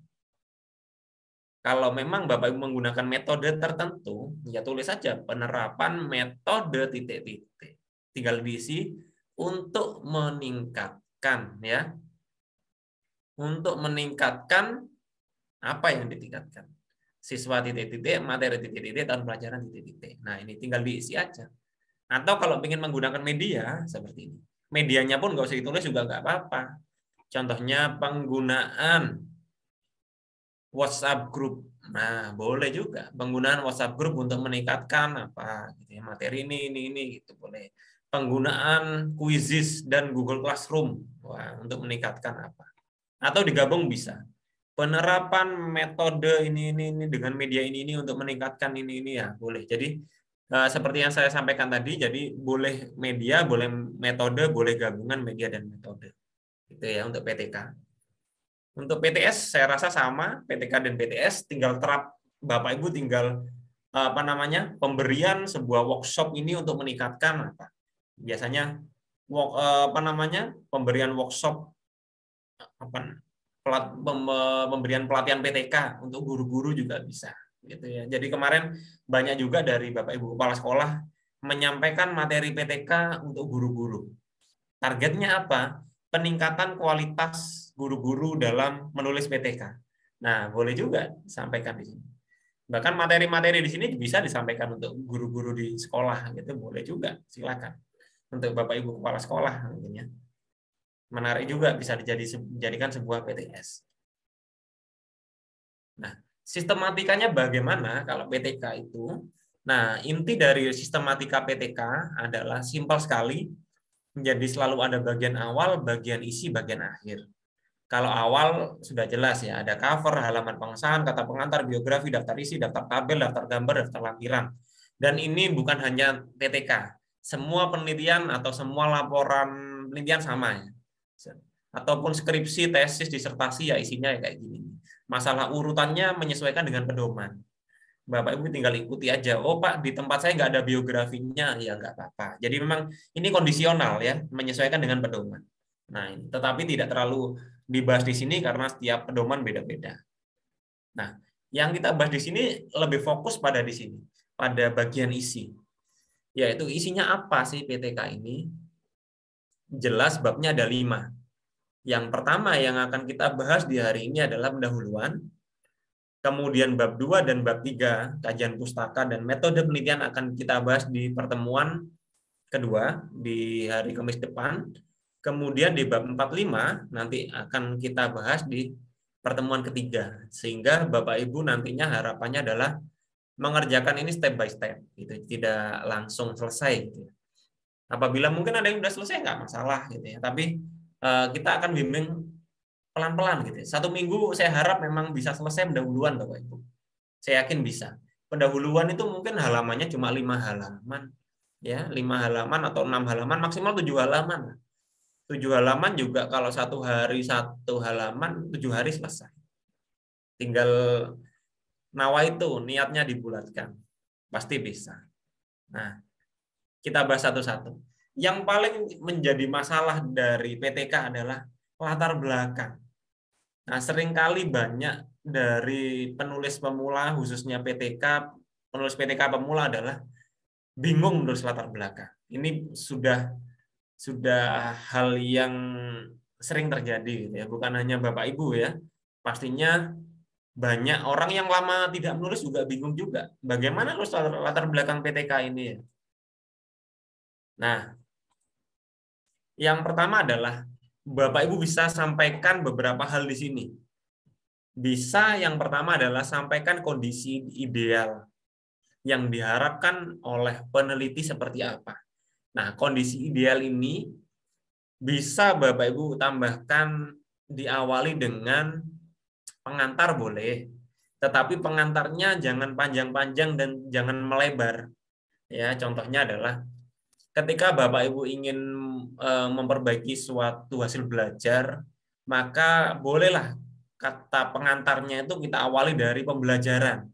Kalau memang Bapak Ibu menggunakan metode tertentu, ya tulis saja penerapan metode titik-titik. Tinggal diisi untuk meningkatkan ya. Untuk meningkatkan apa yang ditingkatkan? Siswa titik-titik, materi titik-titik, tahun pelajaran titik-titik. Nah, ini tinggal diisi aja. Atau kalau ingin menggunakan media seperti ini. Medianya pun nggak usah ditulis juga nggak apa-apa. Contohnya penggunaan WhatsApp group. Nah, boleh juga penggunaan WhatsApp group untuk meningkatkan apa gitu ya, materi ini gitu boleh. Penggunaan Quizizz dan Google Classroom. Wah, untuk meningkatkan apa? Atau digabung bisa. Penerapan metode ini dengan media ini untuk meningkatkan ini ya, boleh. Jadi seperti yang saya sampaikan tadi, jadi boleh media, boleh metode, boleh gabungan media dan metode. Itu ya untuk PTK. Untuk PTS saya rasa sama, PTK dan PTS tinggal terap, Bapak Ibu tinggal apa namanya, pemberian sebuah workshop ini untuk meningkatkan apa? Biasanya apa namanya, pemberian workshop apa, pemberian pelatihan PTK untuk guru-guru juga bisa gitu ya. Jadi kemarin banyak juga dari Bapak Ibu kepala sekolah menyampaikan materi PTK untuk guru-guru. Targetnya apa? Peningkatan kualitas guru-guru dalam menulis PTK. Nah, boleh juga sampaikan di sini. Bahkan materi-materi di sini bisa disampaikan untuk guru-guru di sekolah gitu, boleh juga, silakan. Untuk Bapak Ibu kepala sekolah mungkin ya. Menarik juga, bisa dijadikan sebuah PTS. Nah, sistematikanya bagaimana kalau PTK itu? Nah, inti dari sistematika PTK adalah simpel sekali. Jadi selalu ada bagian awal, bagian isi, bagian akhir. Kalau awal sudah jelas ya, ada cover, halaman pengesahan, kata pengantar, biografi, daftar isi, daftar tabel, daftar gambar, daftar lampiran. Dan ini bukan hanya PTK. Semua penelitian atau semua laporan penelitian sama ya. Ataupun skripsi, tesis, disertasi ya isinya kayak gini. Masalah urutannya menyesuaikan dengan pedoman. Bapak Ibu tinggal ikuti aja. Oh Pak, di tempat saya nggak ada biografinya, ya nggak apa-apa. Jadi memang ini kondisional ya, menyesuaikan dengan pedoman. Nah, tetapi tidak terlalu dibahas di sini karena setiap pedoman beda-beda. Nah, yang kita bahas di sini lebih fokus pada di sini, pada bagian isi. Yaitu isinya apa sih PTK ini? Jelas babnya ada 5. Yang pertama yang akan kita bahas di hari ini adalah pendahuluan. Kemudian bab 2 dan bab 3, kajian pustaka dan metode penelitian akan kita bahas di pertemuan kedua di hari Kamis depan. Kemudian di bab 45 nanti akan kita bahas di pertemuan ketiga. Sehingga Bapak Ibu nantinya harapannya adalah mengerjakan ini step by step, gitu. Tidak langsung selesai. Gitu. Apabila mungkin ada yang sudah selesai nggak masalah, gitu ya. Tapi kita akan bimbing pelan-pelan gitu. 1 minggu saya harap memang bisa selesai pendahuluan Bapak Ibu. Saya yakin bisa. Pendahuluan itu mungkin halamannya cuma 5 halaman. Ya, 5 halaman atau 6 halaman, maksimal 7 halaman. 7 halaman juga kalau 1 hari 1 halaman, 7 hari selesai. Tinggal nawa itu, niatnya dibulatkan. Pasti bisa. Nah, kita bahas satu-satu. Yang paling menjadi masalah dari PTK adalah latar belakang. Nah, seringkali banyak dari penulis pemula, khususnya PTK, penulis PTK pemula adalah bingung menulis latar belakang. Ini sudah hal yang sering terjadi, ya. Bukan hanya Bapak Ibu ya. Pastinya banyak orang yang lama tidak menulis juga bingung juga. Bagaimana menulis latar belakang PTK ini ya? Nah, yang pertama adalah Bapak Ibu bisa sampaikan beberapa hal di sini. Bisa yang pertama adalah sampaikan kondisi ideal yang diharapkan oleh peneliti seperti apa. Nah, kondisi ideal ini bisa Bapak Ibu tambahkan diawali dengan pengantar boleh. Tetapi pengantarnya jangan panjang-panjang dan jangan melebar. Ya, contohnya adalah ketika Bapak Ibu ingin memperbaiki suatu hasil belajar, maka bolehlah kata pengantarnya itu kita awali dari pembelajaran.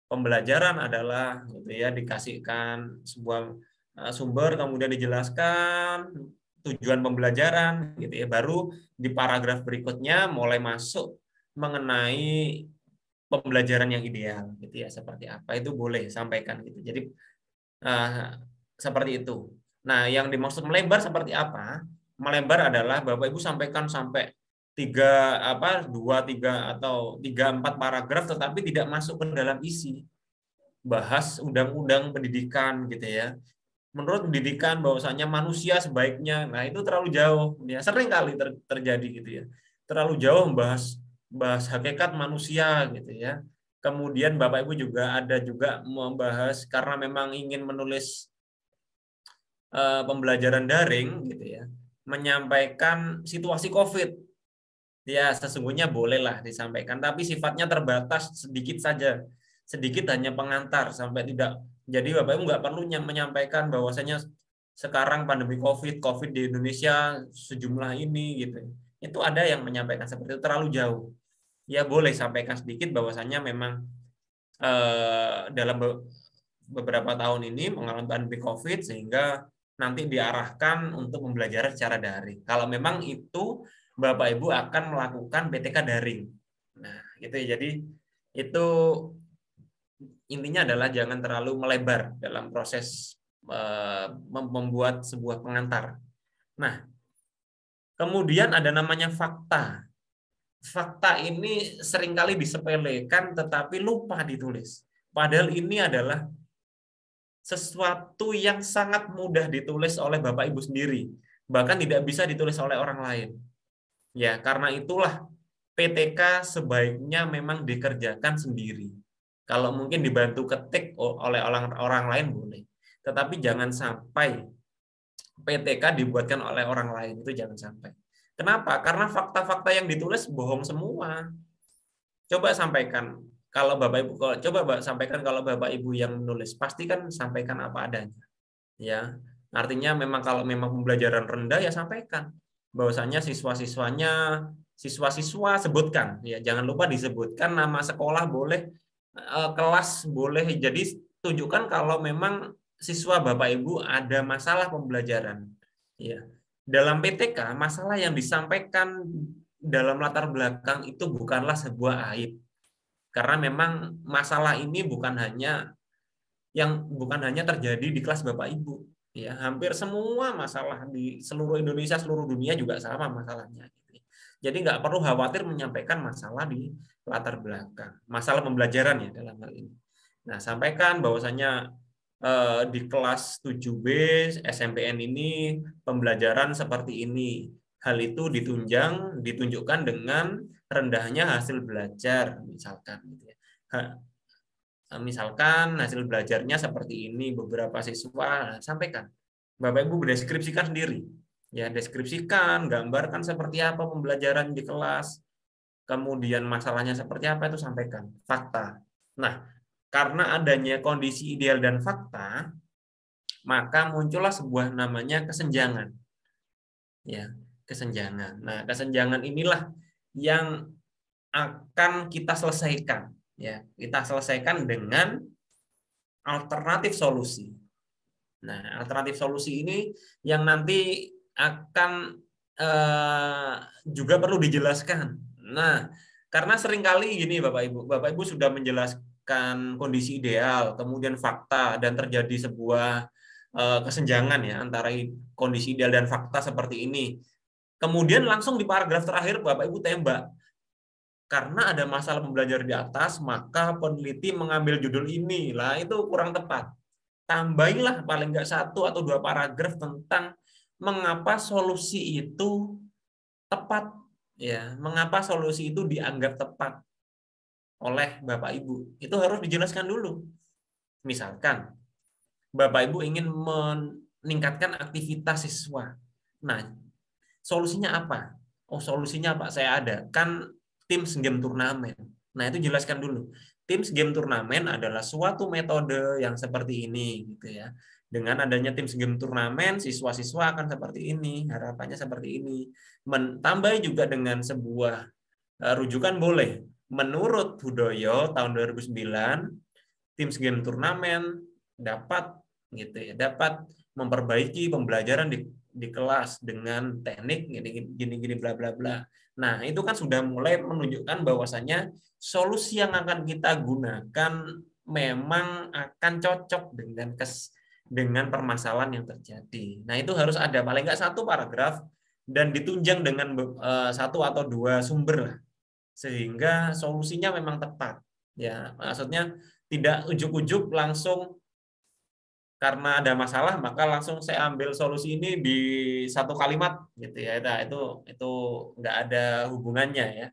Pembelajaran adalah gitu ya, dikasihkan sebuah sumber, kemudian dijelaskan tujuan pembelajaran gitu ya. Baru di paragraf berikutnya mulai masuk mengenai pembelajaran yang ideal gitu ya, seperti apa itu boleh sampaikan gitu. Jadi seperti itu. Nah, yang dimaksud melebar seperti apa? Melebar adalah Bapak Ibu sampaikan sampai 2, 3 atau 3, 4 paragraf, tetapi tidak masuk ke dalam isi. Bahas undang-undang pendidikan gitu ya. Menurut pendidikan bahwasanya manusia sebaiknya, nah itu terlalu jauh. Ya, sering kali terjadi gitu ya. Terlalu jauh bahas hakikat manusia gitu ya. Kemudian Bapak Ibu juga ada juga membahas karena memang ingin menulis pembelajaran daring gitu ya, menyampaikan situasi COVID. Ya, sesungguhnya bolehlah disampaikan, tapi sifatnya terbatas, sedikit saja. Sedikit hanya pengantar sampai tidak. Jadi Bapak Ibu nggak perlu menyampaikan bahwasanya sekarang pandemi COVID di Indonesia sejumlah ini gitu. Itu ada yang menyampaikan seperti itu terlalu jauh. Ya boleh sampaikan sedikit bahwasanya memang dalam beberapa tahun ini mengalami pandemi COVID sehingga nanti diarahkan untuk pembelajaran secara daring. Kalau memang itu Bapak Ibu akan melakukan PTK daring. Nah, gitu ya. Jadi itu intinya adalah jangan terlalu melebar dalam proses membuat sebuah pengantar. Nah, kemudian ada namanya fakta. Fakta ini seringkali disepelekan tetapi lupa ditulis. Padahal ini adalah sesuatu yang sangat mudah ditulis oleh Bapak Ibu sendiri, bahkan tidak bisa ditulis oleh orang lain. Ya, karena itulah PTK sebaiknya memang dikerjakan sendiri. Kalau mungkin dibantu ketik oleh orang lain boleh. Tetapi jangan sampai PTK dibuatkan oleh orang lain, itu jangan sampai. Kenapa? Karena fakta-fakta yang ditulis bohong semua. Coba sampaikan kalau Bapak Ibu sampaikan kalau Bapak Ibu yang menulis, pastikan sampaikan apa adanya. Ya. Artinya memang kalau memang pembelajaran rendah ya sampaikan bahwasanya siswa-siswa sebutkan ya, jangan lupa disebutkan nama sekolah boleh, kelas boleh. Jadi tunjukkan kalau memang siswa Bapak Ibu ada masalah pembelajaran. Ya. Dalam PTK, masalah yang disampaikan dalam latar belakang itu bukanlah sebuah aib. Karena memang masalah ini bukan hanya terjadi di kelas Bapak Ibu. Ya, hampir semua masalah di seluruh Indonesia, seluruh dunia juga sama masalahnya. Jadi nggak perlu khawatir menyampaikan masalah di latar belakang. Masalah pembelajaran ya dalam hal ini. Nah, sampaikan bahwasanya di kelas 7B SMPN ini pembelajaran seperti ini. Hal itu ditunjukkan dengan rendahnya hasil belajar misalkan gitu ya. Misalkan hasil belajarnya seperti ini, beberapa siswa sampaikan. Bapak Ibu berdeskripsikan sendiri. Ya, deskripsikan, gambarkan seperti apa pembelajaran di kelas. Kemudian masalahnya seperti apa itu sampaikan. Fakta. Nah, karena adanya kondisi ideal dan fakta, maka muncullah sebuah namanya kesenjangan. Ya, kesenjangan. Nah, kesenjangan inilah yang akan kita selesaikan. Ya, kita selesaikan dengan alternatif solusi. Nah, alternatif solusi ini yang nanti akan juga perlu dijelaskan. Nah, karena seringkali gini Bapak Ibu sudah menjelaskan kondisi ideal, kemudian fakta, dan terjadi sebuah kesenjangan ya antara kondisi ideal dan fakta seperti ini. Kemudian langsung di paragraf terakhir Bapak Ibu tembak. Karena ada masalah pembelajaran di atas, maka peneliti mengambil judul ini. Lah itu kurang tepat. Tambahilah paling nggak 1 atau 2 paragraf tentang mengapa solusi itu tepat. Ya, mengapa solusi itu dianggap tepat oleh Bapak Ibu. Itu harus dijelaskan dulu. Misalkan, Bapak Ibu ingin meningkatkan aktivitas siswa. Nah, solusinya apa? Oh, solusinya Pak, saya ada. Kan Teams Game Turnamen. Nah, itu jelaskan dulu. Teams Game Turnamen adalah suatu metode yang seperti ini gitu ya. Dengan adanya tim game turnamen, siswa-siswa akan seperti ini, harapannya seperti ini. Tambah juga dengan sebuah rujukan boleh. Menurut Hudoyo tahun 2009, tim game turnamen dapat dapat memperbaiki pembelajaran di kelas dengan teknik gini bla bla bla. Nah, itu kan sudah mulai menunjukkan bahwasanya solusi yang akan kita gunakan memang akan cocok dengan permasalahan yang terjadi. Nah, itu harus ada paling nggak satu paragraf dan ditunjang dengan satu atau dua sumber lah, sehingga solusinya memang tepat. Ya, maksudnya tidak ujuk-ujuk langsung karena ada masalah maka langsung saya ambil solusi ini di satu kalimat gitu ya. Nah, itu nggak ada hubungannya ya.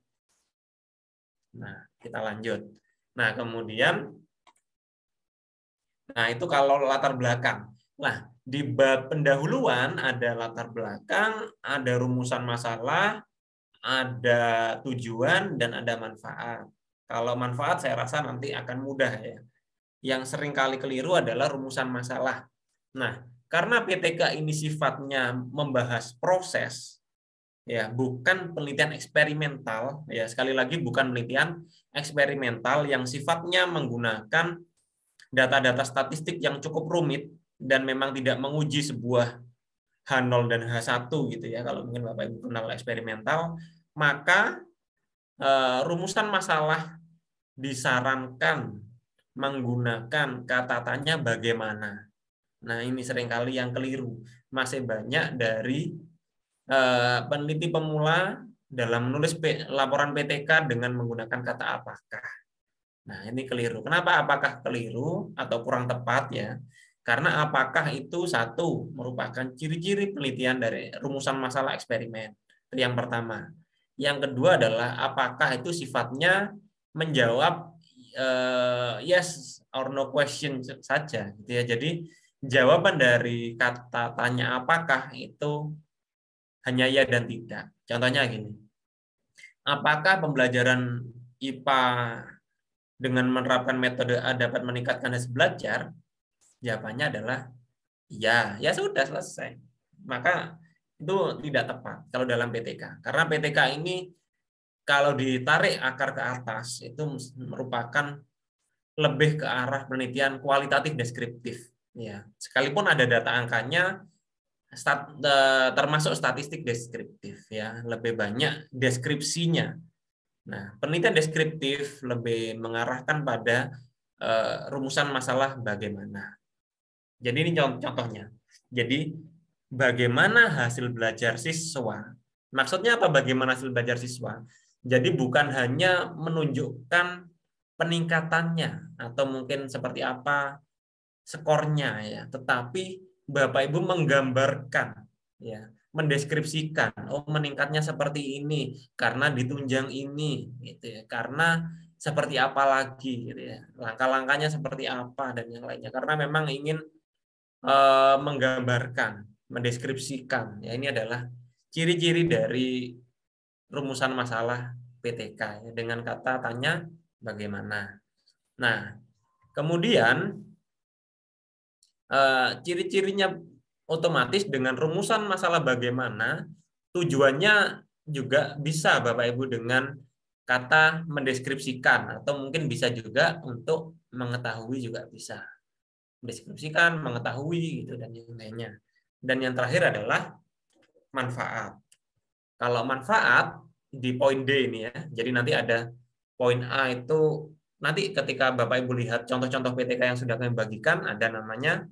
Nah, kita lanjut. Nah, kemudian itu kalau latar belakang. Nah, di bab pendahuluan ada latar belakang, ada rumusan masalah, ada tujuan, dan ada manfaat. Kalau manfaat saya rasa nanti akan mudah ya. Yang sering kali keliru adalah rumusan masalah. Nah, karena PTK ini sifatnya membahas proses, ya bukan penelitian eksperimental, ya sekali lagi bukan penelitian eksperimental yang sifatnya menggunakan data-data statistik yang cukup rumit dan memang tidak menguji sebuah H0 dan H1 gitu ya. Kalau mungkin Bapak Ibu kenal eksperimental, maka rumusan masalah disarankan menggunakan kata tanya bagaimana. Nah, ini seringkali yang keliru. Masih banyak dari peneliti pemula dalam menulis laporan PTK dengan menggunakan kata apakah. Nah, ini keliru. Kenapa apakah keliru atau kurang tepat ya? Karena apakah itu satu merupakan ciri-ciri penelitian dari rumusan masalah eksperimen. Itu yang pertama. Yang kedua adalah apakah itu sifatnya menjawab yes or no question saja gitu ya. Jadi jawaban dari kata tanya apakah itu hanya ya dan tidak. Contohnya gini. Apakah pembelajaran IPA dengan menerapkan metode A dapat meningkatkan hasil belajar? Jawabannya adalah ya. Ya sudah selesai. Maka itu tidak tepat kalau dalam PTK. Karena PTK ini kalau ditarik akar ke atas itu merupakan lebih ke arah penelitian kualitatif deskriptif. Ya, sekalipun ada data angkanya, termasuk statistik deskriptif. Ya, lebih banyak deskripsinya. Nah, penelitian deskriptif lebih mengarahkan pada rumusan masalah bagaimana. Jadi ini contohnya. Jadi bagaimana hasil belajar siswa? Maksudnya apa bagaimana hasil belajar siswa? Jadi bukan hanya menunjukkan peningkatannya atau mungkin seperti apa skornya ya, tetapi Bapak Ibu menggambarkan ya, mendeskripsikan oh meningkatnya seperti ini karena ditunjang ini gitu ya. Karena seperti apa lagi gitu ya. Langkah-langkahnya seperti apa dan yang lainnya. Karena memang ingin menggambarkan, mendeskripsikan ya, ini adalah ciri-ciri dari rumusan masalah PTK ya, dengan kata tanya bagaimana. Nah, kemudian ciri-cirinya otomatis dengan rumusan masalah bagaimana, tujuannya juga bisa Bapak Ibu dengan kata mendeskripsikan atau mungkin bisa juga untuk mengetahui juga bisa. Mendeskripsikan, mengetahui gitu dan yang lainnya. Dan yang terakhir adalah manfaat. Kalau manfaat di poin D ini ya. Jadi nanti ada poin A itu nanti ketika Bapak Ibu lihat contoh-contoh PTK yang sudah kami bagikan ada namanya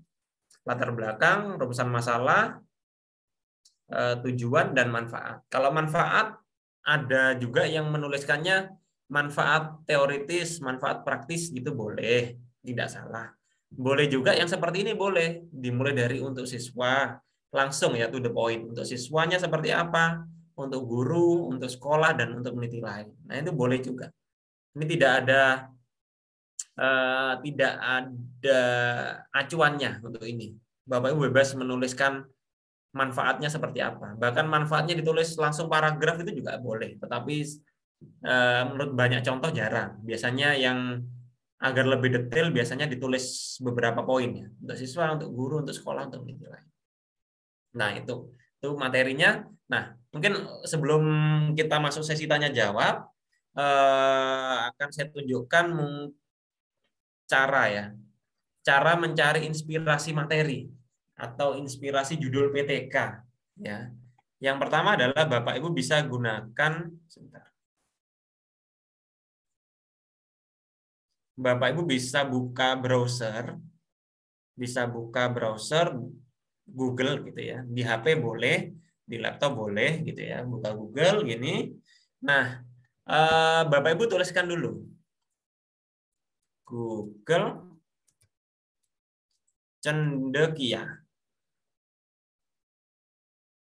latar belakang, rumusan masalah, tujuan, dan manfaat. Kalau manfaat, ada juga yang menuliskannya manfaat teoritis, manfaat praktis, gitu boleh, tidak salah. Boleh juga yang seperti ini boleh, dimulai dari untuk siswa, langsung ya to the point. Untuk siswanya seperti apa, untuk guru, untuk sekolah, dan untuk peneliti lain. Nah itu boleh juga. Ini tidak ada acuannya untuk ini. Bapak Ibu bebas menuliskan manfaatnya seperti apa. Bahkan manfaatnya ditulis langsung paragraf itu juga boleh. Tetapi menurut banyak contoh jarang. Biasanya yang Agar lebih detail biasanya ditulis beberapa poin ya. Untuk siswa, untuk guru, untuk sekolah, untuk penilaian. Nah, itu materinya. Nah, mungkin sebelum kita masuk sesi tanya jawab, akan saya tunjukkan cara ya. Cara mencari inspirasi materi atau inspirasi judul PTK ya. Yang pertama adalah Bapak Ibu bisa gunakan sebentar. Bapak Ibu bisa buka browser Google gitu ya. Di HP boleh, di laptop boleh gitu ya. Buka Google gini. Nah, Bapak Ibu tuliskan dulu Google Cendekia.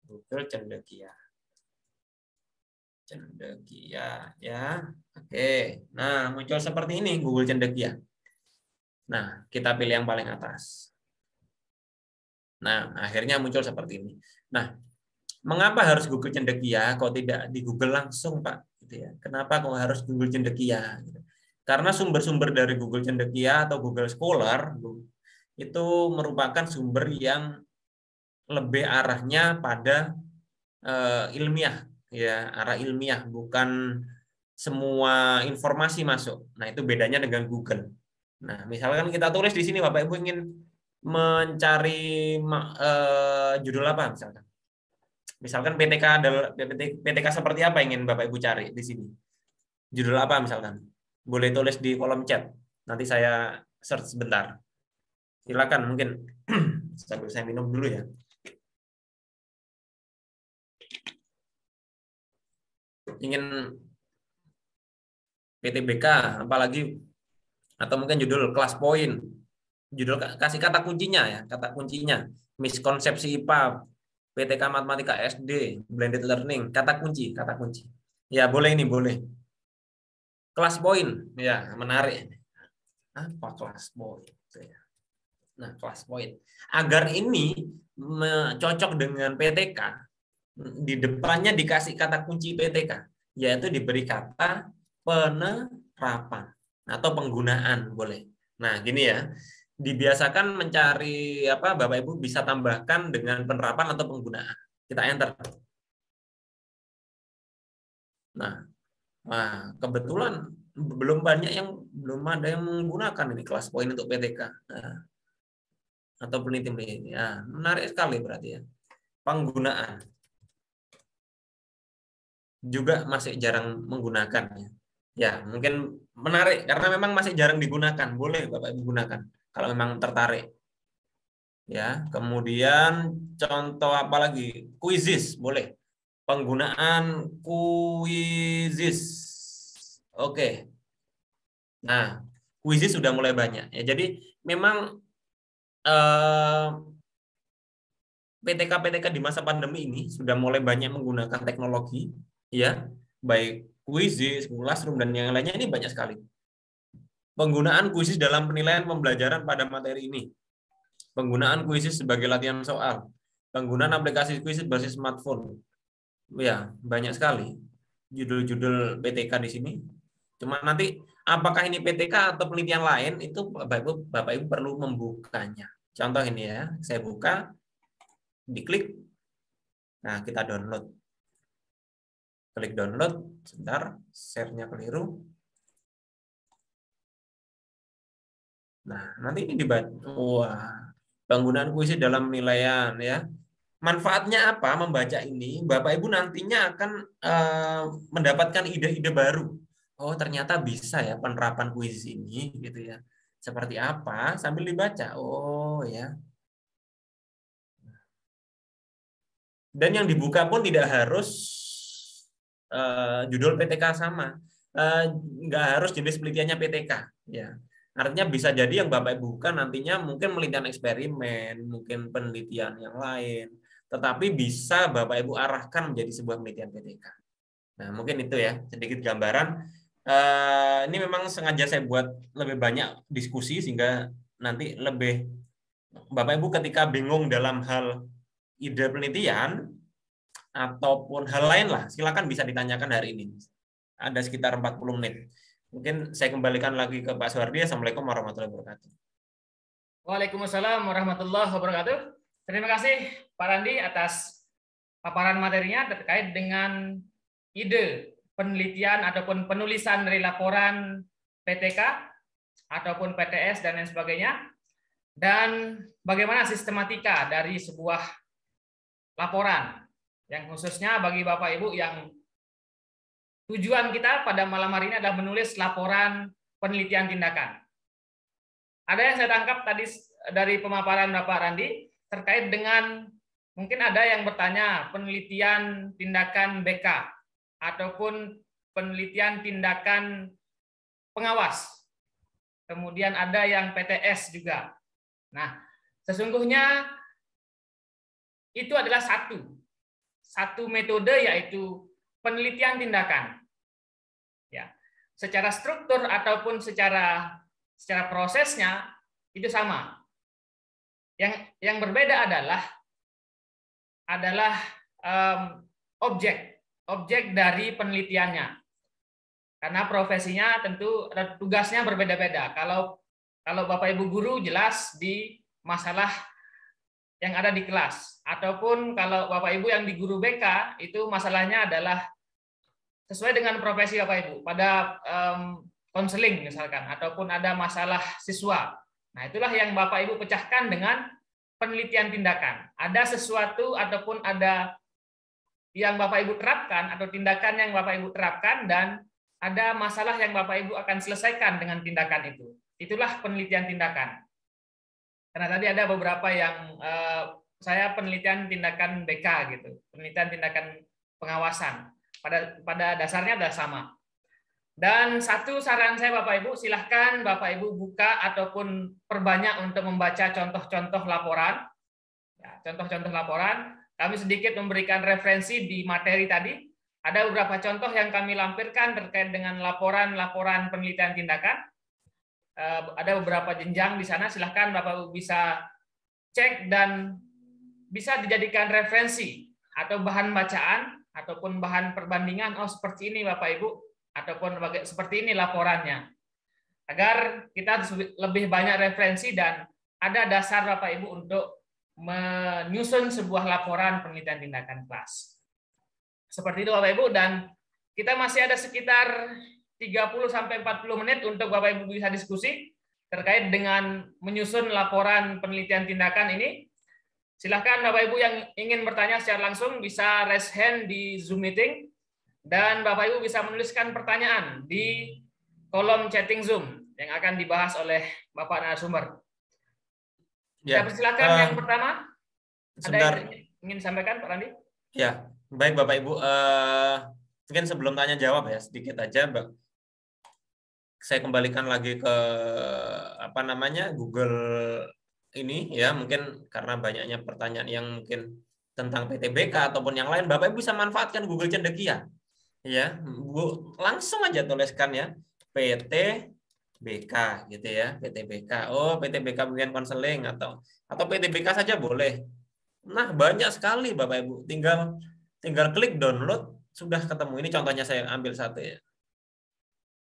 Google Cendekia. Cendekia ya. Oke. Nah, muncul seperti ini Google Cendekia. Nah, kita pilih yang paling atas. Nah, akhirnya muncul seperti ini. Nah, mengapa harus Google Cendekia? Kok tidak di Google langsung, Pak? Gitu ya. Kenapa kok harus Google Cendekia? Karena sumber-sumber dari Google Cendekia atau Google Scholar itu merupakan sumber yang lebih arahnya pada ilmiah, ya, arah ilmiah, bukan semua informasi masuk. Nah, itu bedanya dengan Google. Nah, misalkan kita tulis di sini, Bapak Ibu ingin mencari judul apa misalkan. Misalkan PTK seperti apa ingin Bapak Ibu cari di sini. Judul apa misalkan. Boleh tulis di kolom chat. Nanti saya search sebentar. Silakan mungkin sambil saya minum dulu ya. Ingin PTBK apalagi atau mungkin judul kelas poin. Judul kasih kata kuncinya ya, kata kuncinya. Miskonsepsi IPA, PTK Matematika SD, blended learning, kata kunci. Ya, boleh ini, boleh. Kelas poin, ya, menarik. Apa kelas poin? Nah, kelas poin. Agar ini cocok dengan PTK, di depannya dikasih kata kunci PTK, yaitu diberi kata penerapan atau penggunaan, boleh. Nah, gini ya. Dibiasakan mencari apa, Bapak Ibu bisa tambahkan dengan penerapan atau penggunaan. Kita enter. Nah, kebetulan belum ada yang menggunakan ini kelas poin untuk PTK. Nah, atau peneliti-peneliti. Ya, menarik sekali berarti ya. Penggunaan juga masih jarang menggunakannya. Ya, mungkin menarik karena memang masih jarang digunakan. Boleh Bapak Ibu gunakan kalau memang tertarik. Ya, kemudian contoh apa lagi? Quizzes, boleh. Penggunaan quizzes. Oke. Nah, quizzes sudah mulai banyak ya. Jadi memang PTK-PTK di masa pandemi ini sudah mulai banyak menggunakan teknologi, ya, baik quizzes, classroom dan yang lainnya ini banyak sekali. Penggunaan quizzes dalam penilaian pembelajaran pada materi ini. Penggunaan quizzes sebagai latihan soal. Penggunaan aplikasi quizzes berbasis smartphone. Ya, banyak sekali judul-judul PTK di sini. Cuma nanti apakah ini PTK atau penelitian lain itu Bapak Ibu perlu membukanya. Contoh ini ya, saya buka, diklik. Nah, kita download. Klik download, sebentar, share-nya keliru. Nah, nanti ini dibaca. Wah, penggunaan kuisi dalam penilaian ya. Manfaatnya apa membaca ini? Bapak Ibu nantinya akan mendapatkan ide-ide baru. Oh, ternyata bisa ya penerapan kuis ini gitu ya. Seperti apa sambil dibaca. Oh ya. Dan yang dibuka pun tidak harus judul PTK sama. Nggak harus jenis penelitiannya PTK ya. Artinya bisa jadi yang Bapak Ibu buka nantinya mungkin penelitian eksperimen, mungkin penelitian yang lain, tetapi bisa Bapak Ibu arahkan menjadi sebuah penelitian PTK. Nah, mungkin itu ya sedikit gambaran. Ini memang sengaja saya buat lebih banyak diskusi sehingga nanti lebih Bapak Ibu ketika bingung dalam hal ide penelitian ataupun hal lain lah, silakan bisa ditanyakan hari ini. Ada sekitar 40 menit. Mungkin saya kembalikan lagi ke Pak Suhardi. Assalamualaikum warahmatullahi wabarakatuh. Waalaikumsalam warahmatullahi wabarakatuh. Terima kasih Pak Randi atas paparan materinya terkait dengan ide penelitian ataupun penulisan dari laporan PTK ataupun PTS dan lain sebagainya, dan bagaimana sistematika dari sebuah laporan, yang khususnya bagi Bapak Ibu yang tujuan kita pada malam hari ini adalah menulis laporan penelitian tindakan. Ada yang saya tangkap tadi dari pemaparan Bapak Randi terkait dengan, mungkin ada yang bertanya penelitian tindakan BK ataupun penelitian tindakan pengawas. Kemudian ada yang PTS juga. Nah, sesungguhnya itu adalah satu metode, yaitu penelitian tindakan. Ya, secara struktur ataupun secara prosesnya itu sama. Yang berbeda adalah objek dari penelitiannya. Karena profesinya tentu tugasnya berbeda-beda. Kalau Bapak Ibu guru jelas di masalah yang ada di kelas, ataupun kalau Bapak Ibu yang di guru BK itu masalahnya adalah sesuai dengan profesi Bapak Ibu pada konseling misalkan, ataupun ada masalah siswa. Nah, itulah yang Bapak Ibu pecahkan dengan penelitian tindakan. Ada sesuatu ataupun ada yang Bapak Ibu terapkan atau tindakan yang Bapak Ibu terapkan, dan ada masalah yang Bapak Ibu akan selesaikan dengan tindakan itu. Itulah penelitian tindakan. Karena tadi ada beberapa yang saya penelitian tindakan BK gitu, penelitian tindakan pengawasan. Pada dasarnya adalah sama. Dan satu saran saya Bapak Ibu, silahkan Bapak Ibu buka ataupun perbanyak untuk membaca contoh-contoh laporan. Ya, contoh-contoh laporan. Kami sedikit memberikan referensi di materi tadi. Ada beberapa contoh yang kami lampirkan terkait dengan laporan-laporan penelitian tindakan. Ada beberapa jenjang di sana, silahkan Bapak Ibu bisa cek dan bisa dijadikan referensi atau bahan bacaan ataupun bahan perbandingan. Oh, seperti ini Bapak Ibu, ataupun seperti ini laporannya, agar kita lebih banyak referensi dan ada dasar Bapak Ibu untuk menyusun sebuah laporan penelitian tindakan kelas. Seperti itu Bapak Ibu, dan kita masih ada sekitar 30-40 menit untuk Bapak Ibu bisa diskusi terkait dengan menyusun laporan penelitian tindakan ini. Silahkan Bapak Ibu yang ingin bertanya secara langsung bisa raise hand di Zoom meeting, dan Bapak Ibu bisa menuliskan pertanyaan di kolom chatting Zoom yang akan dibahas oleh Bapak narasumber. Ya, saya persilakan yang pertama. Sebentar. Ada yang ingin disampaikan Pak Randi? Ya, baik Bapak Ibu. Mungkin sebelum tanya jawab ya sedikit aja, saya kembalikan lagi ke Google ini ya, mungkin karena banyaknya pertanyaan yang mungkin tentang PTBK ataupun yang lain, Bapak Ibu bisa manfaatkan Google Cendekia. Ya, Bu, langsung aja tuliskan ya PTBK gitu ya, PTBK. Oh, PTBK bagian konseling atau PTBK saja boleh. Nah, banyak sekali Bapak Ibu. Tinggal klik download sudah ketemu. Ini contohnya saya ambil satu ya.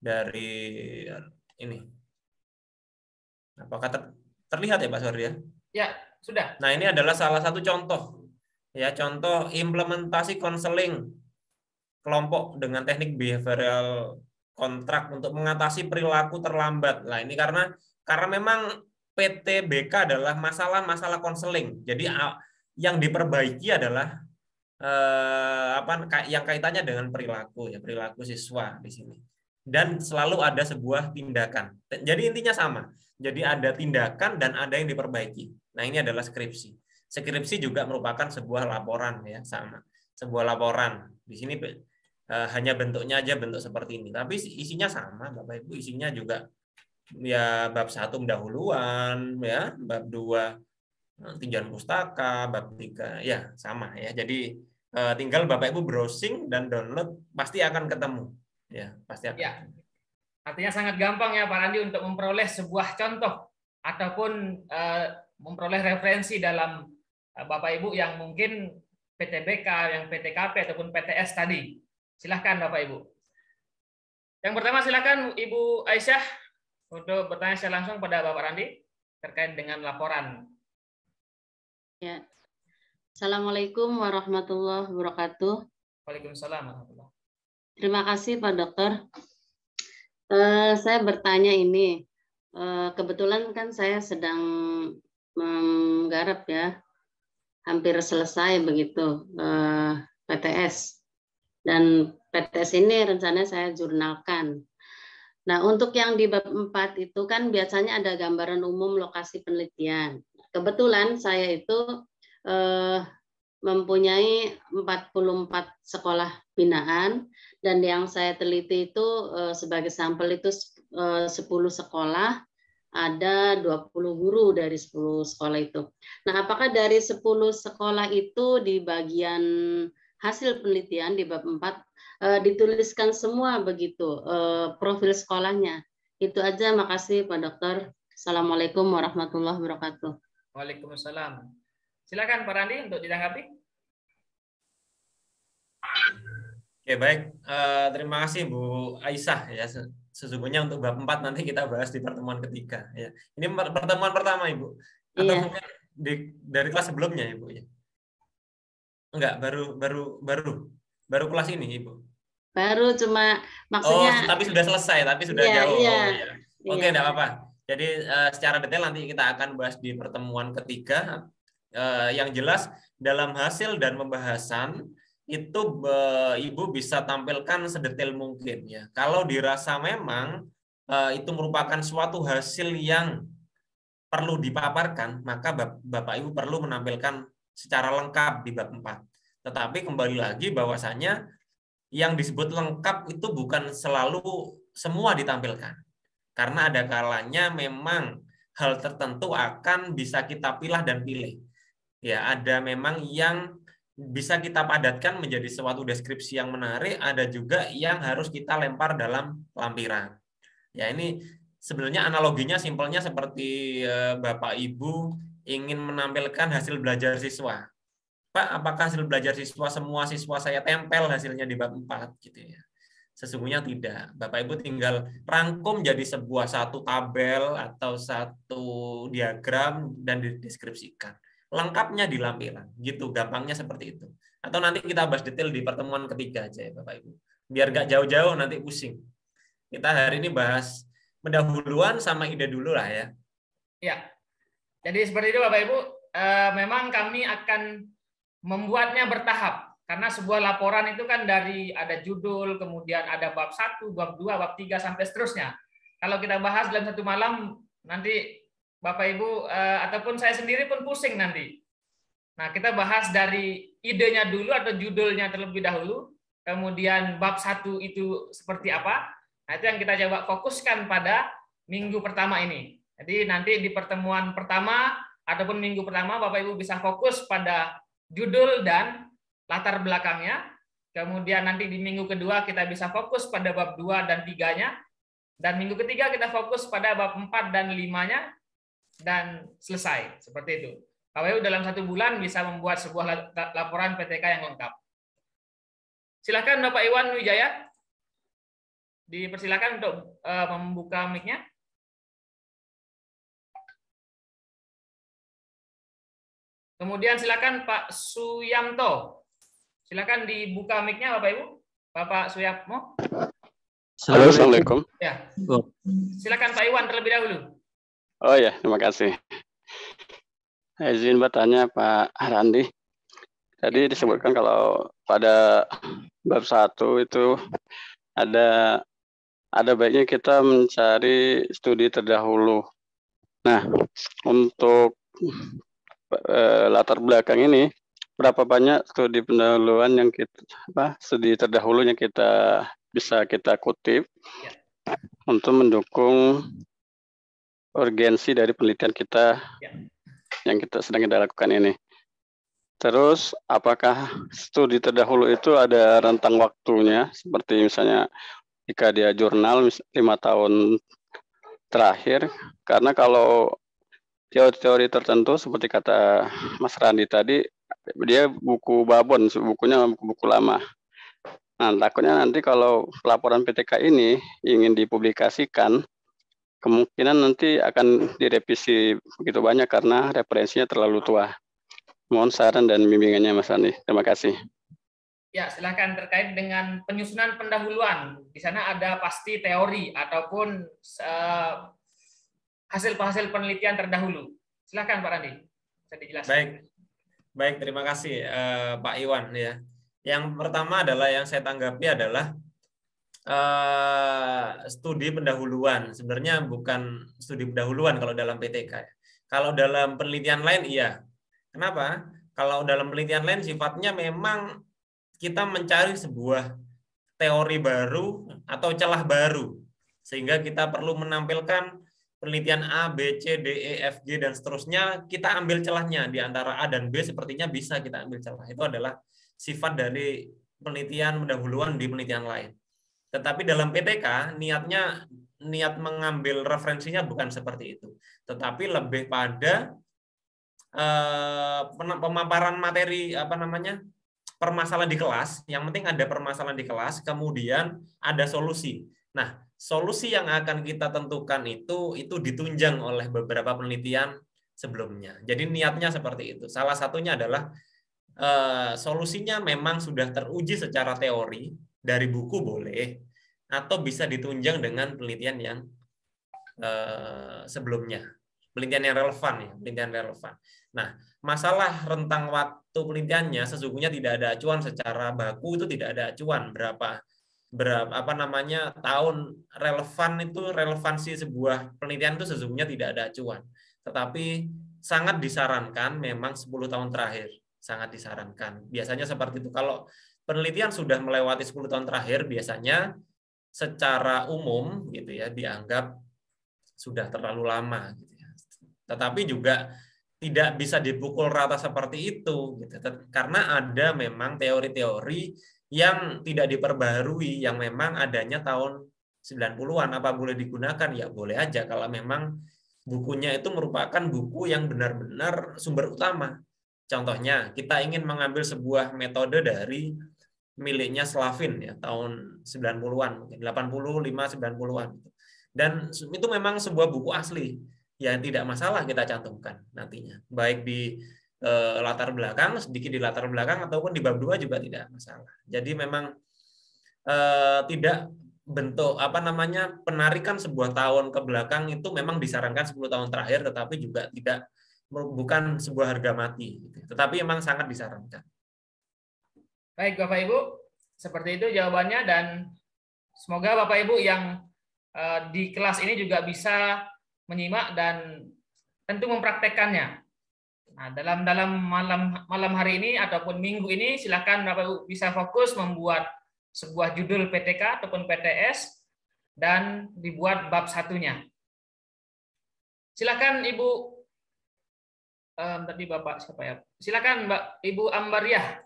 Dari ini. Apakah terlihat ya Pak Surya? Ya, sudah. Nah, ini adalah salah satu contoh. Ya, contoh implementasi konseling kelompok dengan teknik behavioral kontrak untuk mengatasi perilaku terlambat. Nah, ini karena memang PTBK adalah masalah-masalah konseling. Jadi yang diperbaiki adalah yang kaitannya dengan perilaku ya, perilaku siswa di sini. Dan selalu ada sebuah tindakan. Jadi intinya sama. Jadi ada tindakan dan ada yang diperbaiki. Nah, ini adalah skripsi. Skripsi juga merupakan sebuah laporan ya, sama. Sebuah laporan. Di sini hanya bentuknya aja bentuk seperti ini. Tapi isinya sama, Bapak Ibu. Isinya juga ya bab 1 pendahuluan ya, bab 2 tinjauan pustaka, bab 3 ya sama ya. Jadi tinggal Bapak Ibu browsing dan download, pasti akan ketemu. Ya, pasti akan. Ya. Artinya sangat gampang ya Pak Randi untuk memperoleh sebuah contoh ataupun memperoleh referensi dalam Bapak Ibu yang mungkin PTBK, yang PTKP ataupun PTS tadi. Silahkan Bapak Ibu. Yang pertama silakan Ibu Aisyah untuk bertanya secara langsung pada Bapak Randi terkait dengan laporan. Ya. Assalamualaikum warahmatullahi wabarakatuh. Waalaikumsalam warahmatullahi wabarakatuh. Terima kasih Pak Dokter. Saya bertanya ini, kebetulan kan saya sedang menggarap ya, hampir selesai begitu PTS. Dan PTS ini rencananya saya jurnalkan. Nah, untuk yang di bab 4 itu kan biasanya ada gambaran umum lokasi penelitian. Kebetulan saya itu mempunyai 44 sekolah binaan, dan yang saya teliti itu sebagai sampel itu 10 sekolah, ada 20 guru dari 10 sekolah itu. Nah, apakah dari 10 sekolah itu di bagian hasil penelitian di bab 4 dituliskan semua begitu profil sekolahnya? Itu aja, makasih Pak Dokter. Assalamualaikum warahmatullahi wabarakatuh. Waalaikumsalam. Silakan Pak Randi untuk ditanggapi. Oke, baik. Terima kasih Bu Aisyah ya. Sesungguhnya untuk bab 4 nanti kita bahas di pertemuan ketiga ya. Ini pertemuan pertama Ibu. Atau Iya. mungkin dari kelas sebelumnya Ibu ya. Enggak, baru kelas ini Ibu. Baru cuma maksudnya. Oh, tapi sudah selesai, tapi sudah Iya, jauh. iya, Oh, ya. Oke, iya. enggak apa-apa. Jadi secara detail nanti kita akan bahas di pertemuan ketiga. Yang jelas dalam hasil dan pembahasan itu Ibu bisa tampilkan sedetail mungkin ya. Kalau dirasa memang itu merupakan suatu hasil yang perlu dipaparkan, maka Bapak Ibu perlu menampilkan secara lengkap di bab 4. Tetapi kembali lagi bahwasanya yang disebut lengkap itu bukan selalu semua ditampilkan. Karena ada kalanya memang hal tertentu akan bisa kita pilih dan pilih. Ya, ada memang yang bisa kita padatkan menjadi suatu deskripsi yang menarik, ada juga yang harus kita lempar dalam lampiran. Ya, ini sebenarnya analoginya simpelnya seperti Bapak Ibu ingin menampilkan hasil belajar siswa. Pak, apakah hasil belajar siswa semua siswa saya tempel hasilnya di bab 4 gitu ya. Sesungguhnya tidak. Bapak Ibu tinggal rangkum jadi sebuah satu tabel atau satu diagram dan dideskripsikan. Lengkapnya di lampiran, gitu, gampangnya seperti itu. Atau nanti kita bahas detail di pertemuan ketiga aja ya Bapak Ibu. Biar gak jauh-jauh nanti pusing. Kita hari ini bahas pendahuluan sama ide dulu lah ya. Ya, jadi seperti itu Bapak Ibu. Memang kami akan membuatnya bertahap. Karena sebuah laporan itu kan dari ada judul, kemudian ada bab 1, bab 2, bab 3, sampai seterusnya. Kalau kita bahas dalam satu malam, nanti Bapak Ibu ataupun saya sendiri pun pusing nanti. Nah, kita bahas dari idenya dulu atau judulnya terlebih dahulu, kemudian bab 1 itu seperti apa. Nah, itu yang kita coba fokuskan pada minggu pertama ini. Jadi nanti di pertemuan pertama ataupun minggu pertama Bapak Ibu bisa fokus pada judul dan latar belakangnya. Kemudian nanti di minggu kedua kita bisa fokus pada bab 2 dan 3-nya. Dan minggu ketiga kita fokus pada bab 4 dan 5-nya. Dan selesai seperti itu. Bapak Ibu dalam 1 bulan bisa membuat sebuah laporan PTK yang lengkap. Silakan Bapak Iwan Wijaya, dipersilakan untuk membuka mic-nya. Kemudian silakan Pak Suyamto, silakan dibuka mic-nya Bapak Ibu. Bapak Suyatmo. Halo, Assalamualaikum. Ya. Silakan Pak Iwan terlebih dahulu. Oh ya, terima kasih. Izin bertanya Pak Randi. Tadi disebutkan kalau pada bab 1 itu ada baiknya kita mencari studi terdahulu. Nah, untuk latar belakang ini, berapa banyak studi pendahuluan yang studi terdahulu yang kita bisa kita kutip untuk mendukung urgensi dari penelitian kita yang kita sedang lakukan ini. Terus, apakah studi terdahulu itu ada rentang waktunya, seperti misalnya jika dia jurnal 5 tahun terakhir, karena kalau teori-teori tertentu seperti kata Mas Randi tadi, dia buku babon, bukunya buku lama. Nah, takutnya nanti kalau laporan PTK ini ingin dipublikasikan, kemungkinan nanti akan direvisi begitu banyak karena referensinya terlalu tua. Mohon saran dan bimbingannya Mas Andi. Terima kasih. Ya, silakan terkait dengan penyusunan pendahuluan. Di sana ada pasti teori ataupun hasil-hasil penelitian terdahulu. Silakan Pak Randi, bisa dijelaskan. Baik, terima kasih Pak Iwan ya. Yang pertama adalah yang saya tanggapi adalah studi pendahuluan. Sebenarnya bukan studi pendahuluan kalau dalam PTK. Kalau dalam penelitian lain iya. Kenapa? Kalau dalam penelitian lain sifatnya memang kita mencari sebuah teori baru atau celah baru. Sehingga kita perlu menampilkan penelitian A, B, C, D, E, F, G, dan seterusnya, kita ambil celahnya. Di antara A dan B sepertinya bisa kita ambil celah. Itu adalah sifat dari penelitian pendahuluan di penelitian lain. Tetapi dalam PTK, niat mengambil referensinya bukan seperti itu. Tetapi lebih pada pemaparan materi, permasalahan di kelas. Yang penting ada permasalahan di kelas, kemudian ada solusi. Nah, solusi yang akan kita tentukan itu ditunjang oleh beberapa penelitian sebelumnya. Jadi niatnya seperti itu. Salah satunya adalah solusinya memang sudah teruji secara teori dari buku boleh, atau bisa ditunjang dengan penelitian yang sebelumnya, penelitian yang relevan. Nah, masalah rentang waktu penelitiannya sesungguhnya tidak ada acuan secara baku, itu tidak ada acuan berapa tahun relevan, itu relevansi sebuah penelitian itu sesungguhnya tidak ada acuan. Tetapi sangat disarankan memang 10 tahun terakhir, sangat disarankan. Biasanya seperti itu. Kalau penelitian sudah melewati 10 tahun terakhir, biasanya secara umum gitu ya dianggap sudah terlalu lama gitu ya. Tetapi juga tidak bisa dipukul rata seperti itu gitu. Karena ada memang teori-teori yang tidak diperbaharui, yang memang adanya tahun 90-an. Apa boleh digunakan? Ya boleh aja kalau memang bukunya itu merupakan buku yang benar-benar sumber utama. Contohnya, kita ingin mengambil sebuah metode dari miliknya Slavin ya, tahun 90-an, mungkin 85 90-an. Dan itu memang sebuah buku asli. Ya tidak masalah kita cantumkan nantinya. Baik di latar belakang, sedikit di latar belakang, ataupun di bab 2 juga tidak masalah. Jadi memang tidak bentuk penarikan sebuah tahun ke belakang itu memang disarankan 10 tahun terakhir, tetapi juga bukan sebuah harga mati, tetapi memang sangat disarankan. Baik Bapak Ibu, seperti itu jawabannya, dan semoga Bapak Ibu yang di kelas ini juga bisa menyimak dan tentu mempraktekkannya. Nah, dalam malam hari ini ataupun minggu ini, silakan Bapak Ibu bisa fokus membuat sebuah judul PTK ataupun PTS dan dibuat bab satunya. Silakan Ibu, tadi Bapak siapa ya? Silakan Mbak Ibu Ambariah,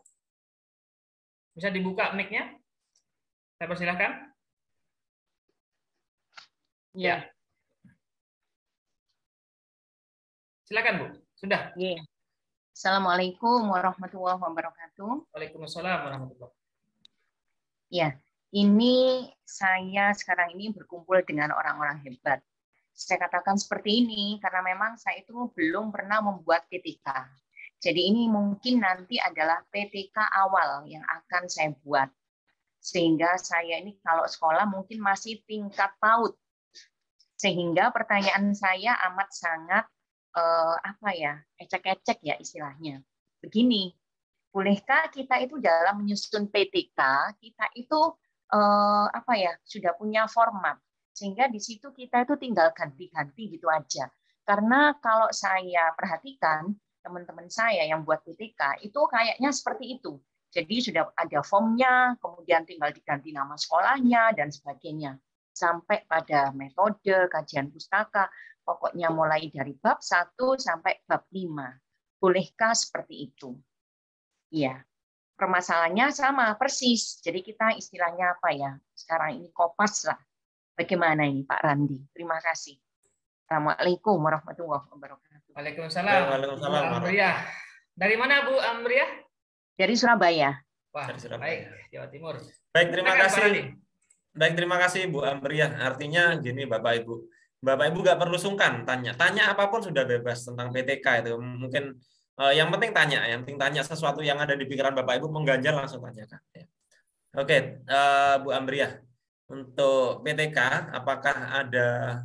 bisa dibuka mic-nya? Saya persilakan. Ya. Silakan Bu. Sudah. Yeah. Assalamualaikum warahmatullahi wabarakatuh. Waalaikumsalam warahmatullahi wabarakatuh. Ya, ini saya sekarang ini berkumpul dengan orang-orang hebat. Saya katakan seperti ini karena memang saya itu belum pernah membuat PTK. Jadi ini mungkin nanti adalah PTK awal yang akan saya buat. Sehingga saya ini kalau sekolah mungkin masih tingkat PAUD. Sehingga pertanyaan saya amat sangat ecek-ecek ya istilahnya. Begini, bolehkah kita itu dalam menyusun PTK kita itu sudah punya format sehingga di situ kita itu tinggal ganti-ganti gitu aja. Karena kalau saya perhatikan teman-teman saya yang buat PTK itu kayaknya seperti itu. Jadi sudah ada formnya, kemudian tinggal diganti nama sekolahnya dan sebagainya. Sampai pada metode, kajian pustaka, pokoknya mulai dari bab 1 sampai bab 5. Bolehkah seperti itu? Iya. Permasalahannya sama, persis. Jadi kita istilahnya apa ya? Sekarang ini kopas lah. Bagaimana ini Pak Randi? Terima kasih. Assalamualaikum warahmatullahi wabarakatuh. Waalaikumsalam. Waalaikumsalam. Amriah. Dari mana Bu Amriah? Dari Surabaya. Wah, dari Surabaya. baik, Jawa Timur. Baik, terima Silakan, Pak kasih. Randi. Baik, terima kasih Bu Amriah. Artinya gini Bapak Ibu. Bapak Ibu nggak perlu sungkan tanya. Tanya apapun sudah bebas tentang PTK itu. Mungkin yang penting tanya, sesuatu yang ada di pikiran Bapak Ibu mengganjal langsung tanyakan. Oke, Bu Amriah. Untuk PTK apakah ada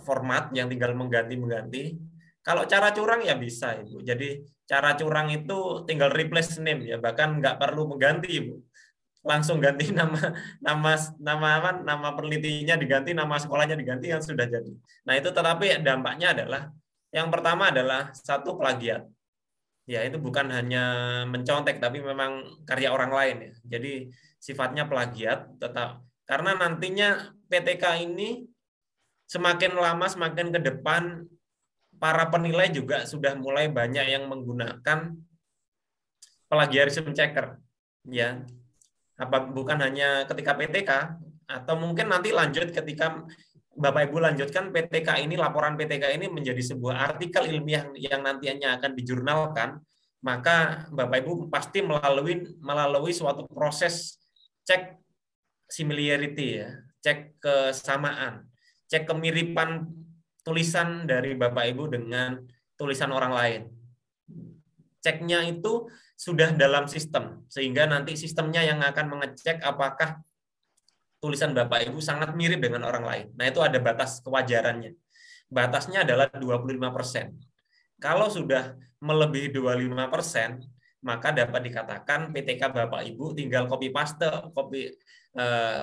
format yang tinggal mengganti-mengganti? Kalau cara curang ya bisa Ibu. Jadi cara curang itu tinggal replace name ya, bahkan nggak perlu mengganti Ibu. Langsung ganti nama penelitinya diganti, nama sekolahnya diganti, yang sudah jadi. Nah itu, tetapi dampaknya adalah yang pertama adalah satu, plagiat. Ya itu bukan hanya mencontek tapi memang karya orang lain ya. Jadi sifatnya plagiat tetap, karena nantinya PTK ini semakin lama semakin ke depan para penilai juga sudah mulai banyak yang menggunakan plagiarism checker ya. Bukan hanya ketika PTK, atau mungkin nanti lanjut ketika Bapak Ibu lanjutkan PTK ini, laporan PTK ini menjadi sebuah artikel ilmiah yang nantinya akan dijurnalkan, maka Bapak Ibu pasti melalui suatu proses cek similarity ya, cek kesamaan, cek kemiripan tulisan dari Bapak Ibu dengan tulisan orang lain. Ceknya itu sudah dalam sistem, sehingga nanti sistemnya yang akan mengecek apakah tulisan Bapak Ibu sangat mirip dengan orang lain. Nah, itu ada batas kewajarannya. Batasnya adalah 25%. Kalau sudah melebihi 25%, maka dapat dikatakan PTK Bapak Ibu tinggal copy paste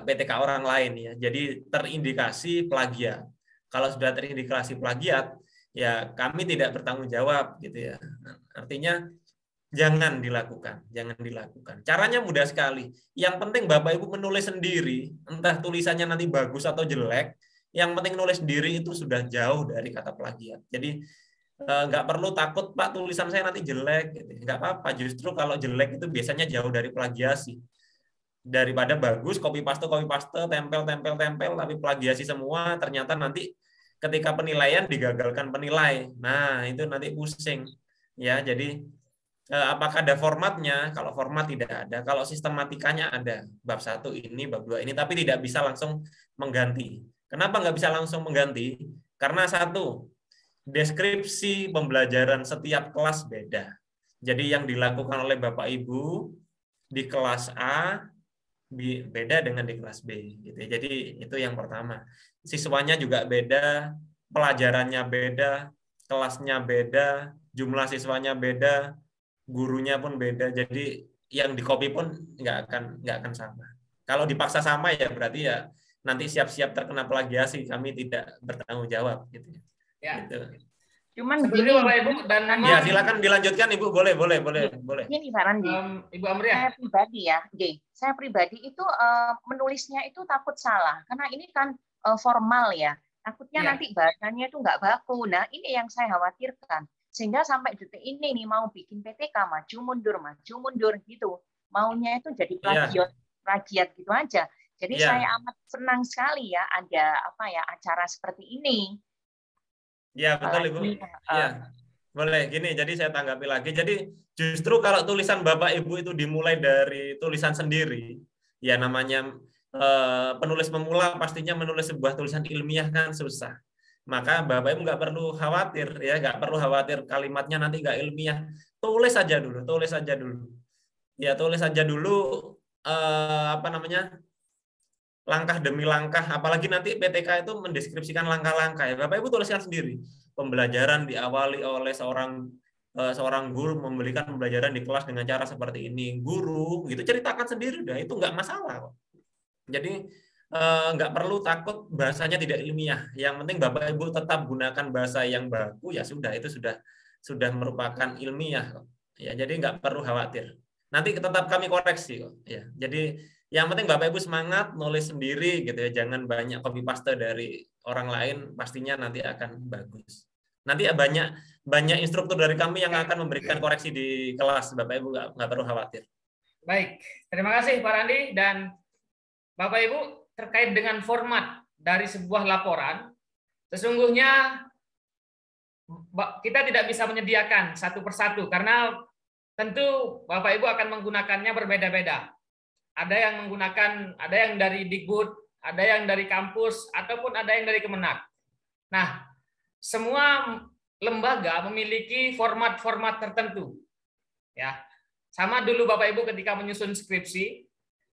PTK orang lain ya. Jadi terindikasi plagiat. Kalau sudah terindikasi plagiat, ya kami tidak bertanggung jawab gitu ya. Artinya jangan dilakukan. Caranya mudah sekali. Yang penting Bapak Ibu menulis sendiri, entah tulisannya nanti bagus atau jelek, yang penting nulis sendiri itu sudah jauh dari kata plagiat. Jadi nggak perlu takut, Pak, tulisan saya nanti jelek. Gitu. Nggak apa-apa. Justru kalau jelek itu biasanya jauh dari plagiasi. Daripada bagus, copy paste, tempel, tapi plagiasi semua, ternyata nanti ketika penilaian digagalkan penilai. Nah, itu nanti pusing. Ya, jadi apakah ada formatnya? Kalau format tidak ada, kalau sistematikanya ada. Bab 1 ini, bab 2 ini, tapi tidak bisa langsung mengganti. Kenapa nggak bisa langsung mengganti? Karena satu, deskripsi pembelajaran setiap kelas beda. Jadi yang dilakukan oleh Bapak Ibu di kelas A beda dengan di kelas B. Gitu. Jadi itu yang pertama. Siswanya juga beda, pelajarannya beda, kelasnya beda, jumlah siswanya beda, gurunya pun beda, jadi yang di copy pun nggak akan sama. Kalau dipaksa sama ya berarti ya nanti siap-siap terkena plagiasi, kami tidak bertanggung jawab gitu. Ya. Gitu. Cuman gini Bapak Ibu dan ya silakan dilanjutkan Ibu, boleh. Ini saran Ibu Amriah. Saya pribadi itu menulisnya itu takut salah karena ini kan formal ya. Takutnya nanti bahasanya itu nggak baku. Nah, ini yang saya khawatirkan. Sehingga sampai detik ini nih mau bikin PTK maju mundur gitu. Maunya itu jadi plagiat gitu aja. Jadi saya amat senang sekali ya ada acara seperti ini. Ya, betul Ibu. Iya. Boleh gini, jadi saya tanggapi lagi. Jadi justru kalau tulisan Bapak Ibu itu dimulai dari tulisan sendiri, ya namanya penulis pemula pastinya menulis sebuah tulisan ilmiah kan susah. Maka Bapak Ibu nggak perlu khawatir ya, nggak perlu khawatir kalimatnya nanti nggak ilmiah. Tulis aja dulu. Ya tulis aja dulu langkah demi langkah. Apalagi nanti PTK itu mendeskripsikan langkah-langkah ya. Bapak Ibu tuliskan sendiri. Pembelajaran diawali oleh seorang guru memberikan pembelajaran di kelas dengan cara seperti ini. Guru gitu ceritakan sendiri dah, itu nggak masalah kok. Jadi nggak perlu takut bahasanya tidak ilmiah. Yang penting Bapak Ibu tetap gunakan bahasa yang baku, ya sudah, itu sudah merupakan ilmiah kok. Ya, jadi nggak perlu khawatir. Nanti tetap kami koreksi kok. Ya, jadi yang penting Bapak Ibu semangat nulis sendiri gitu ya, jangan banyak copy paste dari orang lain, pastinya nanti akan bagus. Nanti banyak instruktur dari kami yang akan memberikan koreksi di kelas, Bapak Ibu nggak perlu khawatir. Baik, terima kasih Pak Randi dan Bapak Ibu. Terkait dengan format dari sebuah laporan, sesungguhnya kita tidak bisa menyediakan satu persatu karena tentu Bapak Ibu akan menggunakannya berbeda-beda. Ada yang dari Dikbud, ada yang dari kampus, ataupun ada yang dari Kemenak. Nah, semua lembaga memiliki format-format tertentu. Ya, sama dulu Bapak Ibu ketika menyusun skripsi.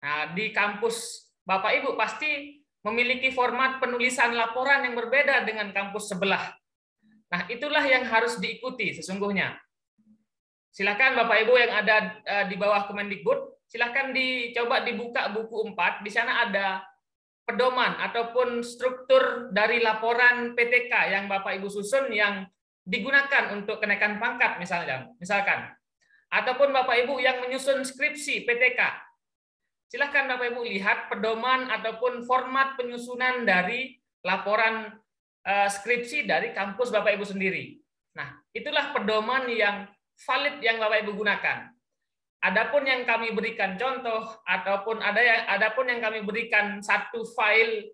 Nah, di kampus Bapak Ibu pasti memiliki format penulisan laporan yang berbeda dengan kampus sebelah. Nah, itulah yang harus diikuti sesungguhnya. Silakan Bapak Ibu yang ada di bawah Kemendikbud, silakan dicoba dibuka buku 4. Di sana ada pedoman ataupun struktur dari laporan PTK yang Bapak Ibu susun yang digunakan untuk kenaikan pangkat misalkan. Ataupun Bapak Ibu yang menyusun skripsi PTK. Silakan Bapak Ibu lihat pedoman ataupun format penyusunan dari laporan skripsi dari kampus Bapak Ibu sendiri. Nah, itulah pedoman yang valid yang Bapak Ibu gunakan. Adapun yang kami berikan contoh ataupun adapun yang kami berikan satu file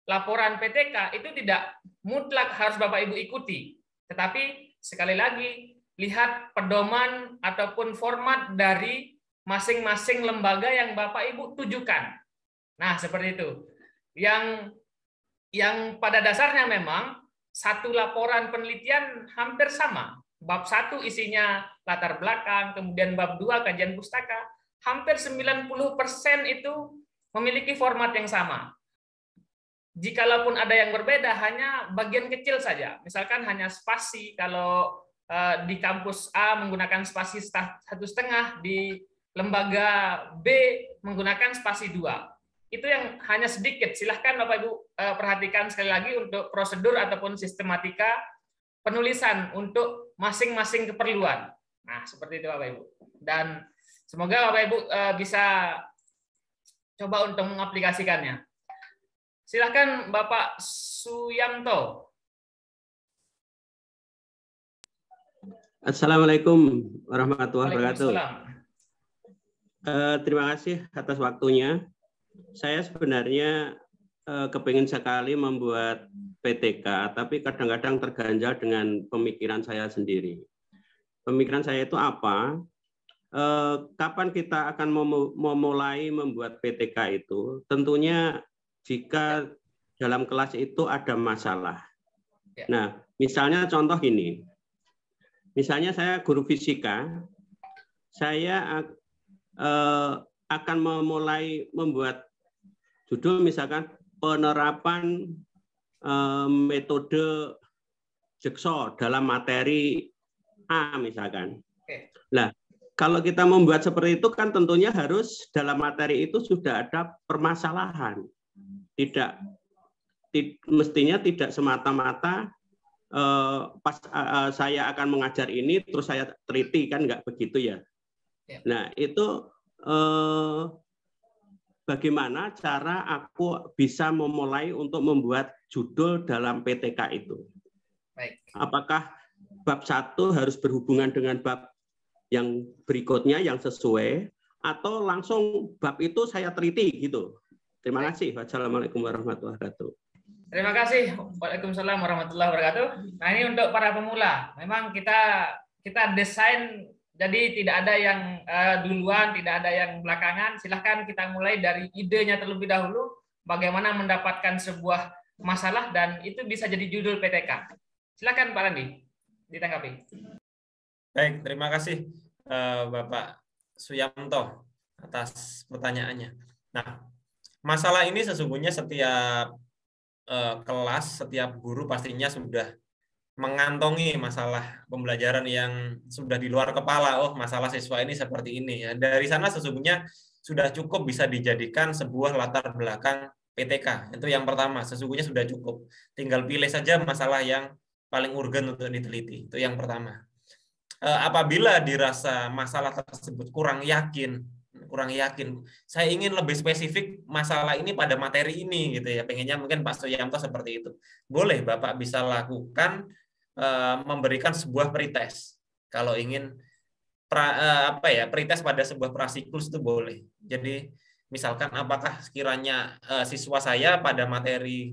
laporan PTK itu tidak mutlak harus Bapak Ibu ikuti. Tetapi sekali lagi lihat pedoman ataupun format dari masing-masing lembaga yang Bapak Ibu tujukan. Nah, seperti itu. Yang pada dasarnya memang satu laporan penelitian hampir sama. Bab 1 isinya latar belakang, kemudian bab 2 kajian pustaka, hampir 90% itu memiliki format yang sama. Jikalaupun ada yang berbeda, hanya bagian kecil saja. Misalkan hanya spasi, kalau di kampus A menggunakan spasi 1,5, di lembaga B menggunakan spasi 2. Itu yang hanya sedikit. Silahkan Bapak Ibu perhatikan sekali lagi untuk prosedur ataupun sistematika penulisan untuk masing-masing keperluan. Nah, seperti itu Bapak Ibu. Dan semoga Bapak Ibu bisa coba untuk mengaplikasikannya. Silahkan Bapak Suyanto. Assalamualaikum warahmatullahi wabarakatuh. Terima kasih atas waktunya. Saya sebenarnya kepingin sekali membuat PTK, tapi kadang-kadang terganjal dengan pemikiran saya sendiri. Pemikiran saya itu apa? Kapan kita akan memulai membuat PTK itu? Tentunya jika dalam kelas itu ada masalah. Nah, misalnya contoh gini. Misalnya saya guru fisika, saya akan memulai membuat judul misalkan penerapan metode jigsaw dalam materi A misalkan. Nah, kalau kita membuat seperti itu kan tentunya harus dalam materi itu sudah ada permasalahan. Mestinya tidak semata-mata pas saya akan mengajar ini terus saya teliti, kan nggak begitu ya. Nah, itu bagaimana cara aku bisa memulai untuk membuat judul dalam PTK itu? Baik. Apakah bab 1 harus berhubungan dengan bab yang berikutnya yang sesuai, atau langsung bab itu saya teliti gitu? Terima kasih. Wassalamualaikum warahmatullahi wabarakatuh. Terima kasih. Waalaikumsalam warahmatullahi wabarakatuh. Nah, ini untuk para pemula. Memang kita desain jadi tidak ada yang duluan, tidak ada yang belakangan. Silahkan kita mulai dari idenya terlebih dahulu, bagaimana mendapatkan sebuah masalah, dan itu bisa jadi judul PTK. Silahkan Pak Randi, ditanggapi. Baik, terima kasih Bapak Suyanto atas pertanyaannya. Nah, masalah ini sesungguhnya setiap kelas, setiap guru pastinya sudah mengantongi masalah pembelajaran yang sudah di luar kepala. Oh, masalah siswa ini seperti ini. Ya, dari sana sesungguhnya sudah cukup bisa dijadikan sebuah latar belakang PTK. Itu yang pertama, sesungguhnya sudah cukup. Tinggal pilih saja masalah yang paling urgen untuk diteliti. Itu yang pertama. Apabila dirasa masalah tersebut kurang yakin, saya ingin lebih spesifik masalah ini pada materi ini gitu ya. Pengennya mungkin Pak Suyanto seperti itu. Boleh Bapak bisa lakukan memberikan sebuah pretest. Kalau ingin pretest pada sebuah prasiklus itu boleh. Jadi misalkan apakah sekiranya siswa saya pada materi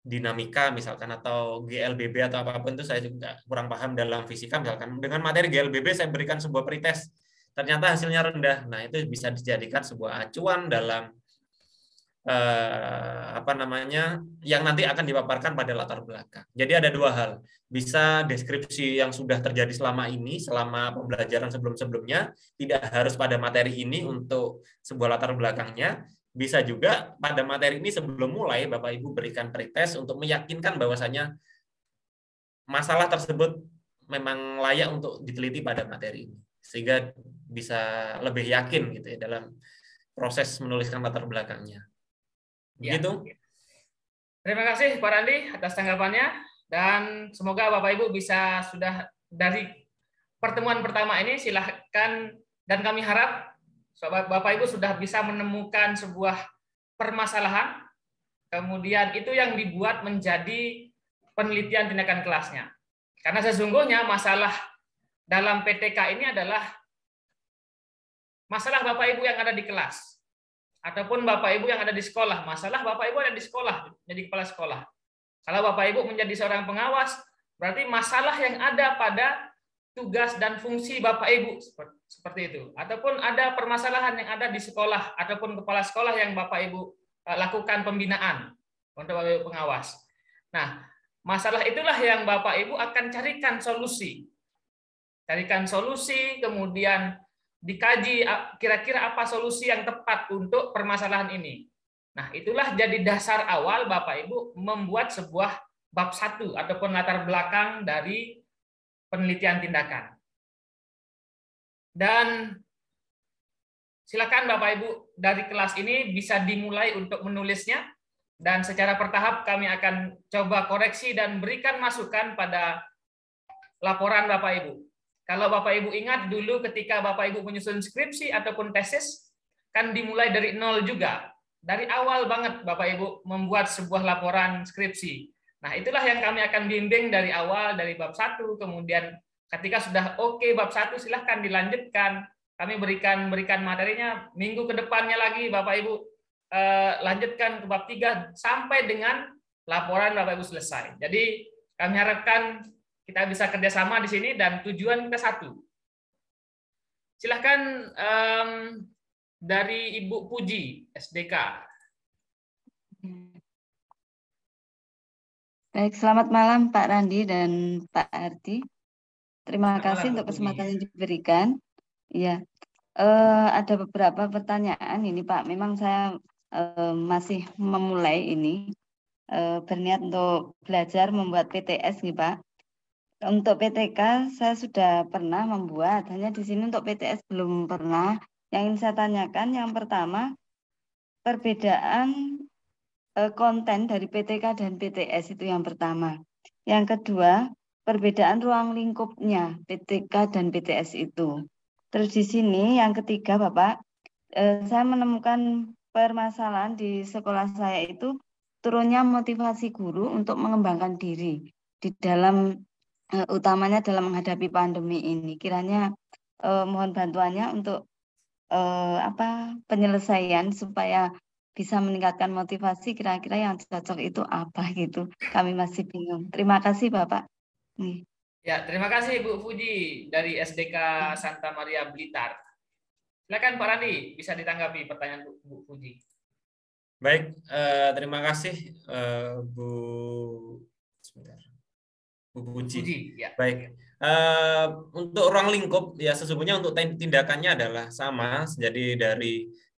dinamika misalkan, atau GLBB atau apapun itu saya juga kurang paham dalam fisika misalkan. Dengan materi GLBB saya berikan sebuah pretest, ternyata hasilnya rendah. Nah, itu bisa dijadikan sebuah acuan dalam yang nanti akan dipaparkan pada latar belakang. Jadi ada dua hal, bisa deskripsi yang sudah terjadi selama ini, selama pembelajaran sebelum-sebelumnya, tidak harus pada materi ini untuk sebuah latar belakangnya, bisa juga pada materi ini sebelum mulai Bapak Ibu berikan pretest untuk meyakinkan bahwasanya masalah tersebut memang layak untuk diteliti pada materi ini, sehingga bisa lebih yakin gitu ya dalam proses menuliskan latar belakangnya. Begitu. Ya. Terima kasih Pak Randi atas tanggapannya, dan semoga Bapak Ibu bisa sudah dari pertemuan pertama ini silahkan, dan kami harap Bapak Ibu sudah bisa menemukan sebuah permasalahan, kemudian itu yang dibuat menjadi penelitian tindakan kelasnya. Karena sesungguhnya masalah dalam PTK ini adalah masalah Bapak Ibu yang ada di kelas, ataupun Bapak Ibu yang ada di sekolah. Masalah Bapak Ibu ada di sekolah, jadi kepala sekolah. Kalau Bapak Ibu menjadi seorang pengawas, berarti masalah yang ada pada tugas dan fungsi Bapak Ibu seperti itu. Ataupun ada permasalahan yang ada di sekolah, ataupun kepala sekolah yang Bapak Ibu lakukan pembinaan untuk Bapak Ibu pengawas. Nah, masalah itulah yang Bapak Ibu akan carikan solusi. Carikan solusi, kemudian dikaji kira-kira apa solusi yang tepat untuk permasalahan ini. Nah, itulah jadi dasar awal Bapak Ibu membuat sebuah bab 1 ataupun latar belakang dari penelitian tindakan. Dan silakan Bapak Ibu dari kelas ini bisa dimulai untuk menulisnya, dan secara bertahap kami akan coba koreksi dan berikan masukan pada laporan Bapak Ibu. Kalau Bapak Ibu ingat dulu ketika Bapak Ibu menyusun skripsi ataupun tesis, kan dimulai dari nol juga. Dari awal banget Bapak Ibu membuat sebuah laporan skripsi. Nah, itulah yang kami akan bimbing dari awal, dari bab 1, kemudian ketika sudah oke bab 1, silahkan dilanjutkan. Kami berikan materinya, minggu ke depannya lagi Bapak Ibu lanjutkan ke bab 3 sampai dengan laporan Bapak Ibu selesai. Jadi kami harapkan kita bisa kerjasama di sini dan tujuan kita satu. Silahkan dari Ibu Puji, SDK. Baik, selamat malam Pak Randi dan Pak Ardi. Terima kasih untuk kesempatan yang diberikan. Ya, ada beberapa pertanyaan ini Pak. Memang saya masih memulai ini, berniat untuk belajar membuat PTS nih Pak. Untuk PTK saya sudah pernah membuat, hanya di sini untuk PTS belum pernah. Yang ingin saya tanyakan yang pertama, perbedaan konten dari PTK dan PTS itu yang pertama. Yang kedua, perbedaan ruang lingkupnya PTK dan PTS itu. Terus di sini yang ketiga Bapak, saya menemukan permasalahan di sekolah saya itu turunnya motivasi guru untuk mengembangkan diri di dalam utamanya dalam menghadapi pandemi ini. Kiranya mohon bantuannya untuk penyelesaian supaya bisa meningkatkan motivasi, kira-kira yang cocok itu apa gitu. Kami masih bingung. Terima kasih Bapak. Nih. Ya, terima kasih Bu Puji dari SDK Santa Maria Blitar. Silakan Pak Randi, bisa ditanggapi pertanyaan Bu Puji. Baik, terima kasih Bu Puji. Ya. Baik, untuk ruang lingkup ya sesungguhnya untuk tindakannya adalah sama. Jadi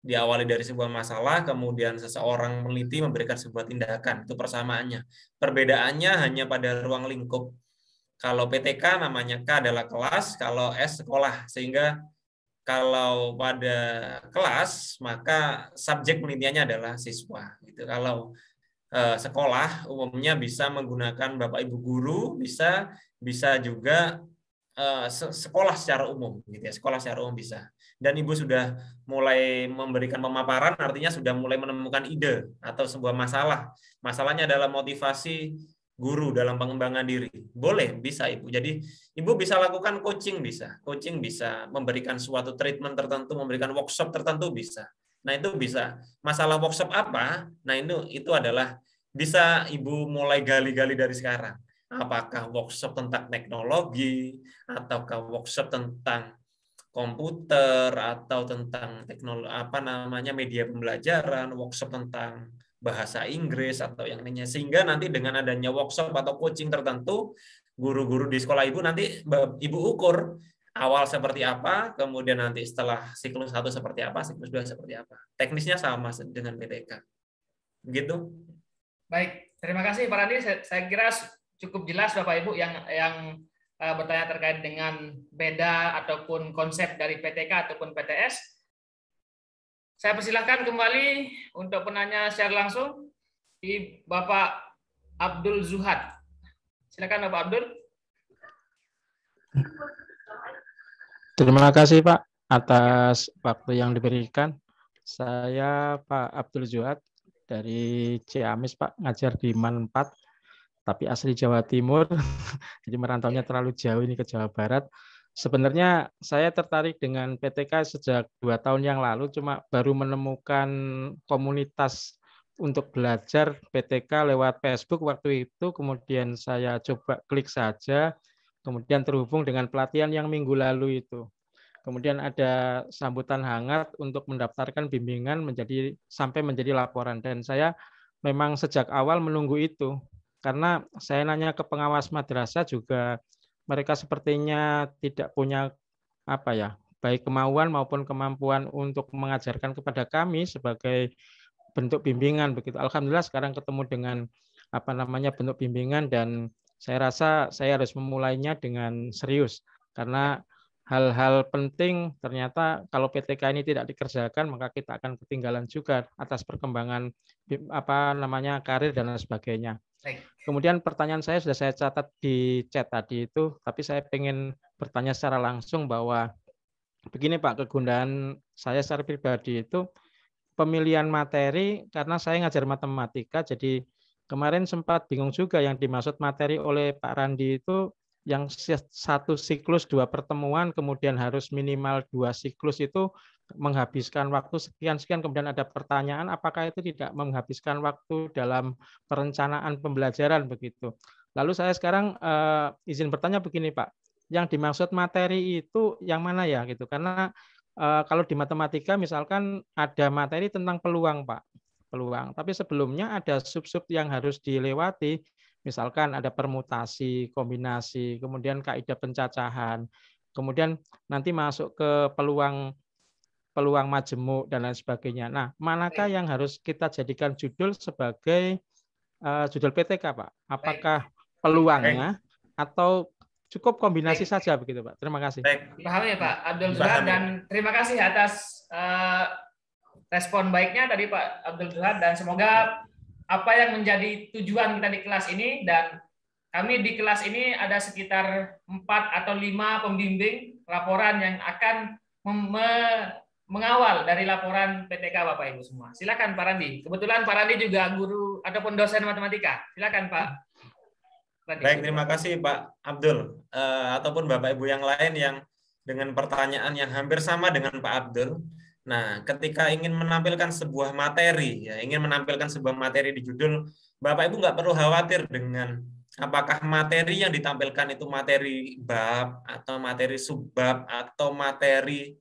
diawali dari sebuah masalah, kemudian seseorang meneliti memberikan sebuah tindakan, itu persamaannya. Perbedaannya hanya pada ruang lingkup. Kalau PTK namanya K adalah kelas, kalau S sekolah, sehingga kalau pada kelas maka subjek penelitiannya adalah siswa. Gitu. Kalau sekolah umumnya bisa menggunakan Bapak Ibu guru, bisa juga sekolah secara umum, gitu ya. Sekolah secara umum bisa. Dan Ibu sudah mulai memberikan pemaparan, artinya sudah mulai menemukan ide atau sebuah masalah. Masalahnya adalah motivasi guru dalam pengembangan diri. Boleh, bisa Ibu. Jadi Ibu bisa lakukan coaching bisa. Coaching bisa, memberikan suatu treatment tertentu, memberikan workshop tertentu bisa. Nah, itu bisa. Masalah workshop apa? Nah, itu adalah bisa Ibu mulai gali-gali dari sekarang. Apakah workshop tentang teknologi, ataukah workshop tentang komputer, atau tentang teknologi media pembelajaran, workshop tentang bahasa Inggris atau yang lainnya, sehingga nanti dengan adanya workshop atau coaching tertentu, guru-guru di sekolah Ibu nanti Ibu ukur awal seperti apa, kemudian nanti setelah siklus 1 seperti apa, siklus 2 seperti apa. Teknisnya sama dengan PTK. Begitu. Baik, terima kasih Pak Randi. Saya kira cukup jelas Bapak Ibu yang bertanya terkait dengan beda ataupun konsep dari PTK ataupun PTS. Saya persilahkan kembali untuk penanya secara langsung di Bapak Abdul Zuhad. Silakan Bapak Abdul. Terima kasih Pak atas waktu yang diberikan. Saya Pak Abdul Zuhad dari Ciamis Pak, ngajar di MAN 4, tapi asli Jawa Timur, jadi merantaunya terlalu jauh ini ke Jawa Barat. Sebenarnya saya tertarik dengan PTK sejak 2 tahun yang lalu, cuma baru menemukan komunitas untuk belajar PTK lewat Facebook waktu itu, kemudian saya coba klik saja, kemudian terhubung dengan pelatihan yang minggu lalu itu. Kemudian ada sambutan hangat untuk mendaftarkan bimbingan sampai menjadi laporan. Dan saya memang sejak awal menunggu itu. Karena saya nanya ke pengawas madrasah juga, mereka sepertinya tidak punya baik kemauan maupun kemampuan untuk mengajarkan kepada kami sebagai bentuk bimbingan begitu. Alhamdulillah sekarang ketemu dengan bentuk bimbingan, dan saya rasa saya harus memulainya dengan serius karena hal-hal penting ternyata kalau PTK ini tidak dikerjakan maka kita akan ketinggalan juga atas perkembangan karir dan lain sebagainya. Kemudian pertanyaan saya sudah saya catat di chat tadi itu, tapi saya ingin bertanya secara langsung bahwa begini Pak, kegundahan saya secara pribadi itu pemilihan materi karena saya ngajar matematika, jadi kemarin sempat bingung juga yang dimaksud materi oleh Pak Randi itu yang 1 siklus 2 pertemuan, kemudian harus minimal 2 siklus itu menghabiskan waktu sekian-sekian, kemudian ada pertanyaan apakah itu tidak menghabiskan waktu dalam perencanaan pembelajaran begitu. Lalu saya sekarang izin bertanya begini Pak, yang dimaksud materi itu yang mana ya gitu, karena kalau di matematika misalkan ada materi tentang peluang Pak, peluang, tapi sebelumnya ada sub-sub yang harus dilewati. Misalkan ada permutasi, kombinasi, kemudian kaidah pencacahan, kemudian nanti masuk ke peluang majemuk dan lain sebagainya. Nah, manakah yang harus kita jadikan judul sebagai judul PTK, Pak? Apakah peluangnya atau cukup kombinasi saja begitu, Pak? Terima kasih. Paham ya, Pak Abdul Zuhad, dan terima kasih atas respon baiknya tadi Pak Abdul Zuhad, dan semoga apa yang menjadi tujuan kita di kelas ini, dan kami di kelas ini ada sekitar 4 atau 5 pembimbing laporan yang akan mengawal dari laporan PTK Bapak Ibu semua. Silakan Pak Randi. Kebetulan Pak Randi juga guru ataupun dosen matematika. Silakan Pak Randi. Baik, terima kasih Pak Abdul. Ataupun Bapak Ibu yang lain yang dengan pertanyaan yang hampir sama dengan Pak Abdul. Nah, ketika ingin menampilkan sebuah materi, ingin menampilkan sebuah materi di judul, Bapak Ibu nggak perlu khawatir dengan apakah materi yang ditampilkan itu materi bab atau materi subbab atau materi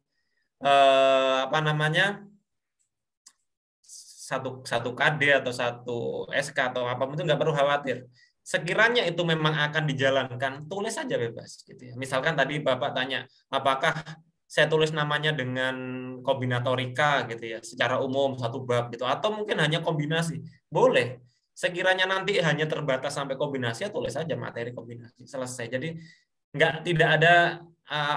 satu KD atau satu SK atau apapun, itu nggak perlu khawatir. Sekiranya itu memang akan dijalankan, tulis saja bebas. Gitu ya. Misalkan tadi Bapak tanya, apakah saya tulis namanya dengan kombinatorika gitu ya, secara umum 1 bab gitu, atau mungkin hanya kombinasi, boleh. Sekiranya nanti hanya terbatas sampai kombinasi, ya tulis saja materi kombinasi, selesai. Jadi tidak ada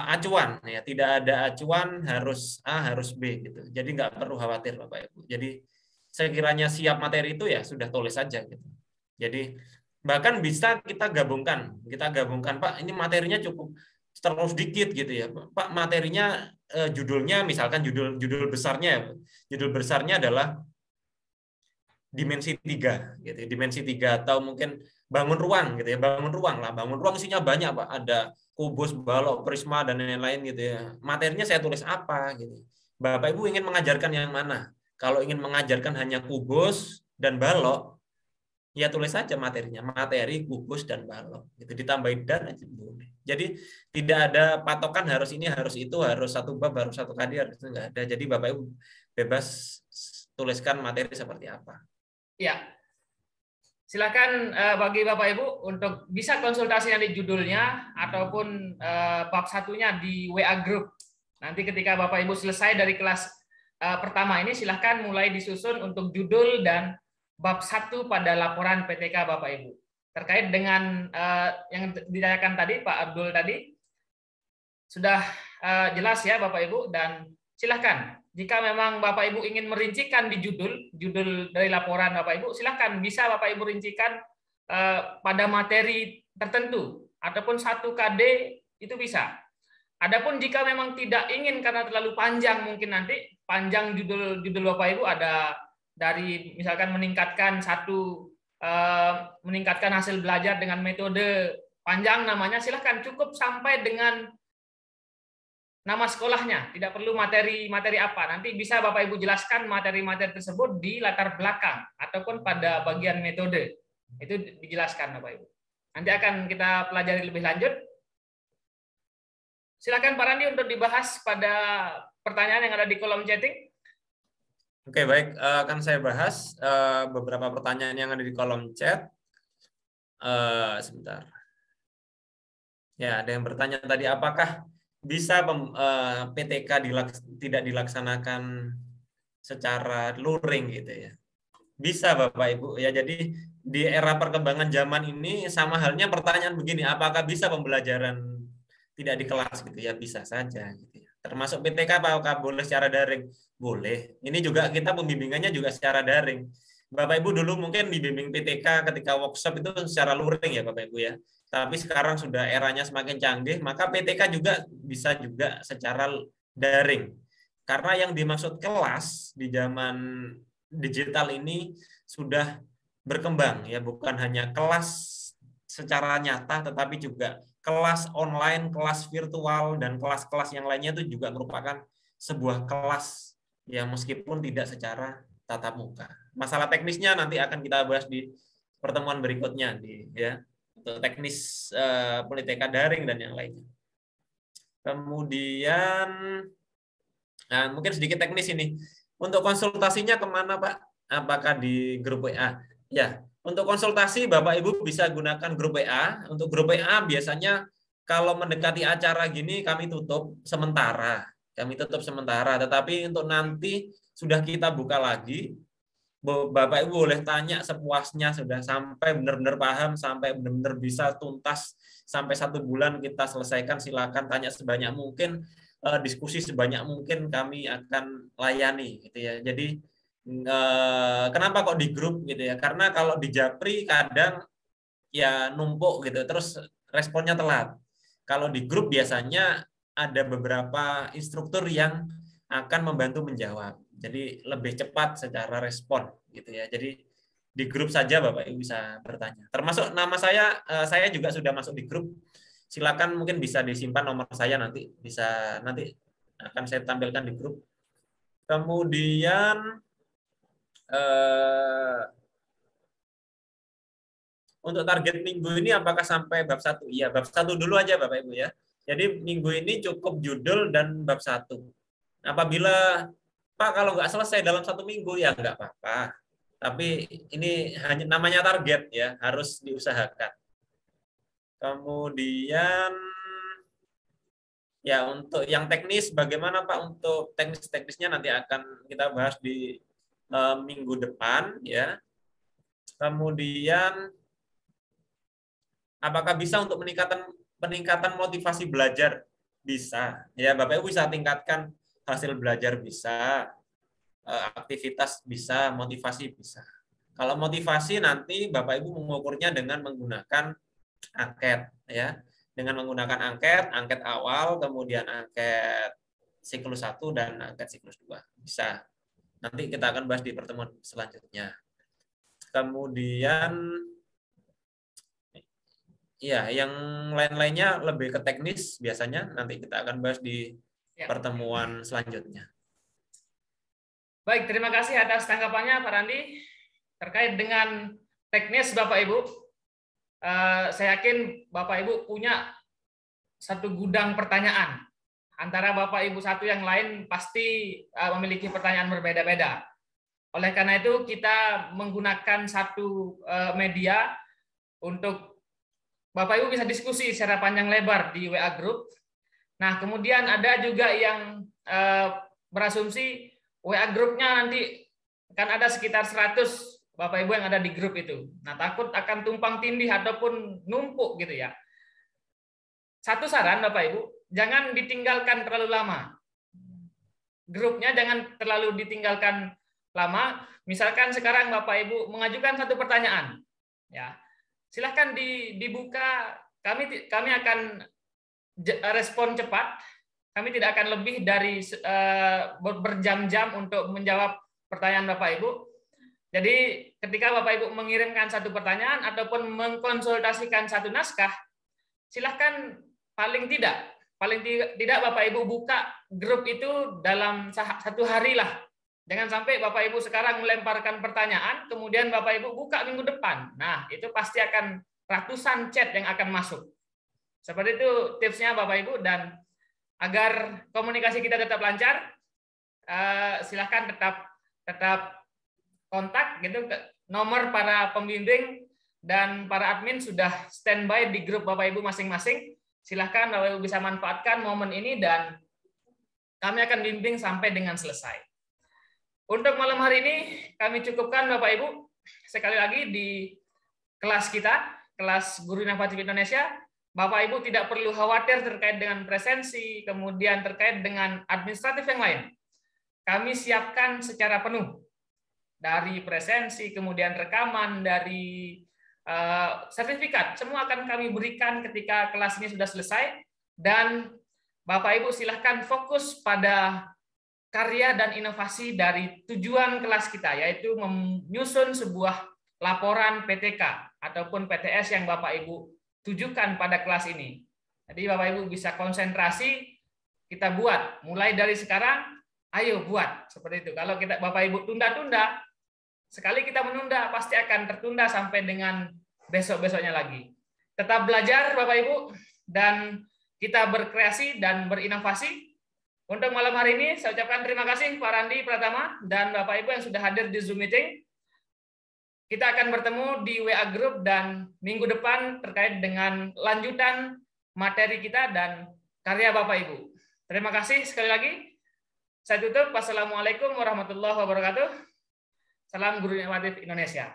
acuan ya, tidak ada acuan harus A harus B gitu. Jadi nggak perlu khawatir Bapak Ibu. Jadi sekiranya siap materi itu ya sudah tulis saja gitu. Jadi bahkan bisa kita gabungkan Pak, ini materinya cukup terlalu sedikit gitu ya Pak, materinya judulnya misalkan judul besarnya adalah dimensi 3 gitu ya, dimensi 3, atau mungkin bangun ruang gitu ya, bangun ruang isinya banyak Pak, ada kubus, balok, prisma dan lain-lain gitu ya. Materinya saya tulis apa gitu. Bapak Ibu ingin mengajarkan yang mana? Kalau ingin mengajarkan hanya kubus dan balok, ya tulis saja materinya, materi, gugus, dan balok. Itu ditambahin dan aja boleh. Jadi tidak ada patokan harus ini, harus itu, harus satu bab, harus satu kadi, harus itu nggak ada. Jadi Bapak Ibu bebas tuliskan materi seperti apa. Ya, silakan bagi Bapak Ibu untuk bisa konsultasi nanti judulnya ataupun bab satunya di WA Group. Nanti ketika Bapak Ibu selesai dari kelas pertama ini, silakan mulai disusun untuk judul dan bab 1 pada laporan PTK Bapak Ibu. Terkait dengan yang ditanyakan tadi Pak Abdul tadi, sudah jelas ya Bapak Ibu, dan silakan jika memang Bapak Ibu ingin merincikan di judul dari laporan Bapak Ibu, silakan bisa Bapak Ibu rincikan pada materi tertentu ataupun 1 KD itu bisa. Adapun jika memang tidak ingin karena terlalu panjang, mungkin nanti panjang judul Bapak Ibu ada dari misalkan meningkatkan hasil belajar dengan metode panjang namanya, silahkan cukup sampai dengan nama sekolahnya, tidak perlu materi apa. Nanti bisa Bapak Ibu jelaskan materi-materi tersebut di latar belakang ataupun pada bagian metode. Itu dijelaskan Bapak Ibu. Nanti akan kita pelajari lebih lanjut. Silakan Pak Randi untuk dibahas pada pertanyaan yang ada di kolom chatting. Oke, baik. Akan saya bahas beberapa pertanyaan yang ada di kolom chat. Sebentar. Ya, ada yang bertanya tadi, apakah bisa PTK tidak dilaksanakan secara luring gitu ya? Bisa Bapak Ibu ya. Jadi di era perkembangan zaman ini sama halnya pertanyaan begini, apakah bisa pembelajaran tidak di kelas gitu ya? Bisa saja gitu ya. Termasuk PTK apakah boleh secara daring? Boleh. Ini juga kita pembimbingannya juga secara daring. Bapak Ibu dulu mungkin dibimbing PTK ketika workshop itu secara luring ya Bapak Ibu ya. Tapi sekarang sudah eranya semakin canggih, maka PTK juga bisa juga secara daring. Karena yang dimaksud kelas di zaman digital ini sudah berkembang ya, bukan hanya kelas secara nyata tetapi juga kelas online, kelas virtual, dan kelas-kelas yang lainnya itu juga merupakan sebuah kelas yang meskipun tidak secara tatap muka. Masalah teknisnya nanti akan kita bahas di pertemuan berikutnya ya, untuk teknis PTK daring dan yang lainnya. Kemudian mungkin sedikit teknis ini. Untuk konsultasinya kemana Pak? Apakah di grup WA? Ya, untuk konsultasi Bapak Ibu bisa gunakan grup WA. Untuk grup WA biasanya kalau mendekati acara gini kami tutup sementara. Tetapi untuk nanti sudah kita buka lagi. Bapak Ibu boleh tanya sepuasnya, sudah sampai benar-benar paham, sampai benar-benar bisa tuntas, sampai 1 bulan kita selesaikan, silakan tanya sebanyak mungkin, diskusi sebanyak mungkin kami akan layani gitu ya. Jadi kenapa kok di grup gitu ya? Karena kalau di Japri kadang ya numpuk gitu, terus responnya telat. Kalau di grup biasanya ada beberapa instruktur yang akan membantu menjawab. Jadi lebih cepat secara respon gitu ya. Jadi di grup saja Bapak Ibu bisa bertanya. Termasuk nama saya juga sudah masuk di grup. Silakan mungkin bisa disimpan nomor saya nanti akan saya tampilkan di grup. Kemudian untuk target minggu ini apakah sampai bab 1? Iya, bab 1 dulu aja Bapak Ibu ya. Jadi minggu ini cukup judul dan bab 1. Apabila Pak kalau nggak selesai dalam 1 minggu ya nggak apa-apa. Tapi ini hanya namanya target ya, harus diusahakan. Kemudian ya untuk yang teknis bagaimana Pak? Untuk teknisnya nanti akan kita bahas di minggu depan ya. Kemudian apakah bisa untuk peningkatan motivasi belajar? Bisa. Ya, Bapak Ibu bisa tingkatkan hasil belajar, bisa, aktivitas bisa, motivasi bisa. Kalau motivasi nanti Bapak Ibu mengukurnya dengan menggunakan angket ya. Dengan menggunakan angket awal, kemudian angket siklus 1 dan angket siklus 2. Bisa. Nanti kita akan bahas di pertemuan selanjutnya. Kemudian ya, yang lain-lainnya lebih ke teknis biasanya nanti kita akan bahas di pertemuan selanjutnya. Baik, terima kasih atas tanggapannya Pak Randi. Terkait dengan teknis Bapak Ibu. Saya yakin Bapak Ibu punya satu gudang pertanyaan. Antara Bapak Ibu satu yang lain pasti memiliki pertanyaan berbeda-beda. Oleh karena itu kita menggunakan satu media untuk Bapak Ibu bisa diskusi secara panjang lebar di WA Group. Nah, kemudian ada juga yang berasumsi WA Group-nya nanti kan ada sekitar 100 Bapak Ibu yang ada di grup itu. Nah, takut akan tumpang tindih ataupun numpuk gitu ya. Satu saran Bapak Ibu, jangan ditinggalkan terlalu lama. Grupnya jangan terlalu ditinggalkan lama. Misalkan sekarang Bapak Ibu mengajukan satu pertanyaan, ya silahkan dibuka. Kami akan respon cepat. Kami tidak akan lebih dari berjam-jam untuk menjawab pertanyaan Bapak Ibu. Jadi ketika Bapak Ibu mengirimkan satu pertanyaan ataupun mengkonsultasikan satu naskah, silahkan paling tidak Bapak Ibu buka grup itu dalam satu hari lah. Jangan sampai Bapak Ibu sekarang melemparkan pertanyaan, kemudian Bapak Ibu buka minggu depan. Nah, itu pasti akan ratusan chat yang akan masuk. Seperti itu tipsnya Bapak Ibu, dan agar komunikasi kita tetap lancar, silahkan tetap kontak gitu. Nomor para pembimbing dan para admin sudah standby di grup Bapak Ibu masing-masing. Silahkan Bapak Ibu bisa manfaatkan momen ini dan kami akan bimbing sampai dengan selesai. Untuk malam hari ini kami cukupkan Bapak Ibu. Sekali lagi di kelas kita, kelas Guru Inovatif Indonesia, Bapak Ibu tidak perlu khawatir terkait dengan presensi, kemudian terkait dengan administratif yang lain. Kami siapkan secara penuh. Dari presensi, kemudian rekaman, dari sertifikat, semua akan kami berikan ketika kelas ini sudah selesai. Dan Bapak Ibu silahkan fokus pada karya dan inovasi dari tujuan kelas kita, yaitu menyusun sebuah laporan PTK ataupun PTS yang Bapak Ibu tujukan pada kelas ini. Jadi Bapak Ibu bisa konsentrasi, kita buat mulai dari sekarang. Ayo buat seperti itu. Kalau kita Bapak Ibu tunda-tunda, sekali kita menunda pasti akan tertunda sampai dengan besok-besoknya lagi. Tetap belajar Bapak Ibu dan kita berkreasi dan berinovasi. Untuk malam hari ini saya ucapkan terima kasih Pak Randi Pratama dan Bapak Ibu yang sudah hadir di Zoom meeting. Kita akan bertemu di WA Group dan minggu depan terkait dengan lanjutan materi kita dan karya Bapak Ibu. Terima kasih sekali lagi. Saya tutup. Wassalamualaikum warahmatullahi wabarakatuh. Salam Guru Inovatif Indonesia.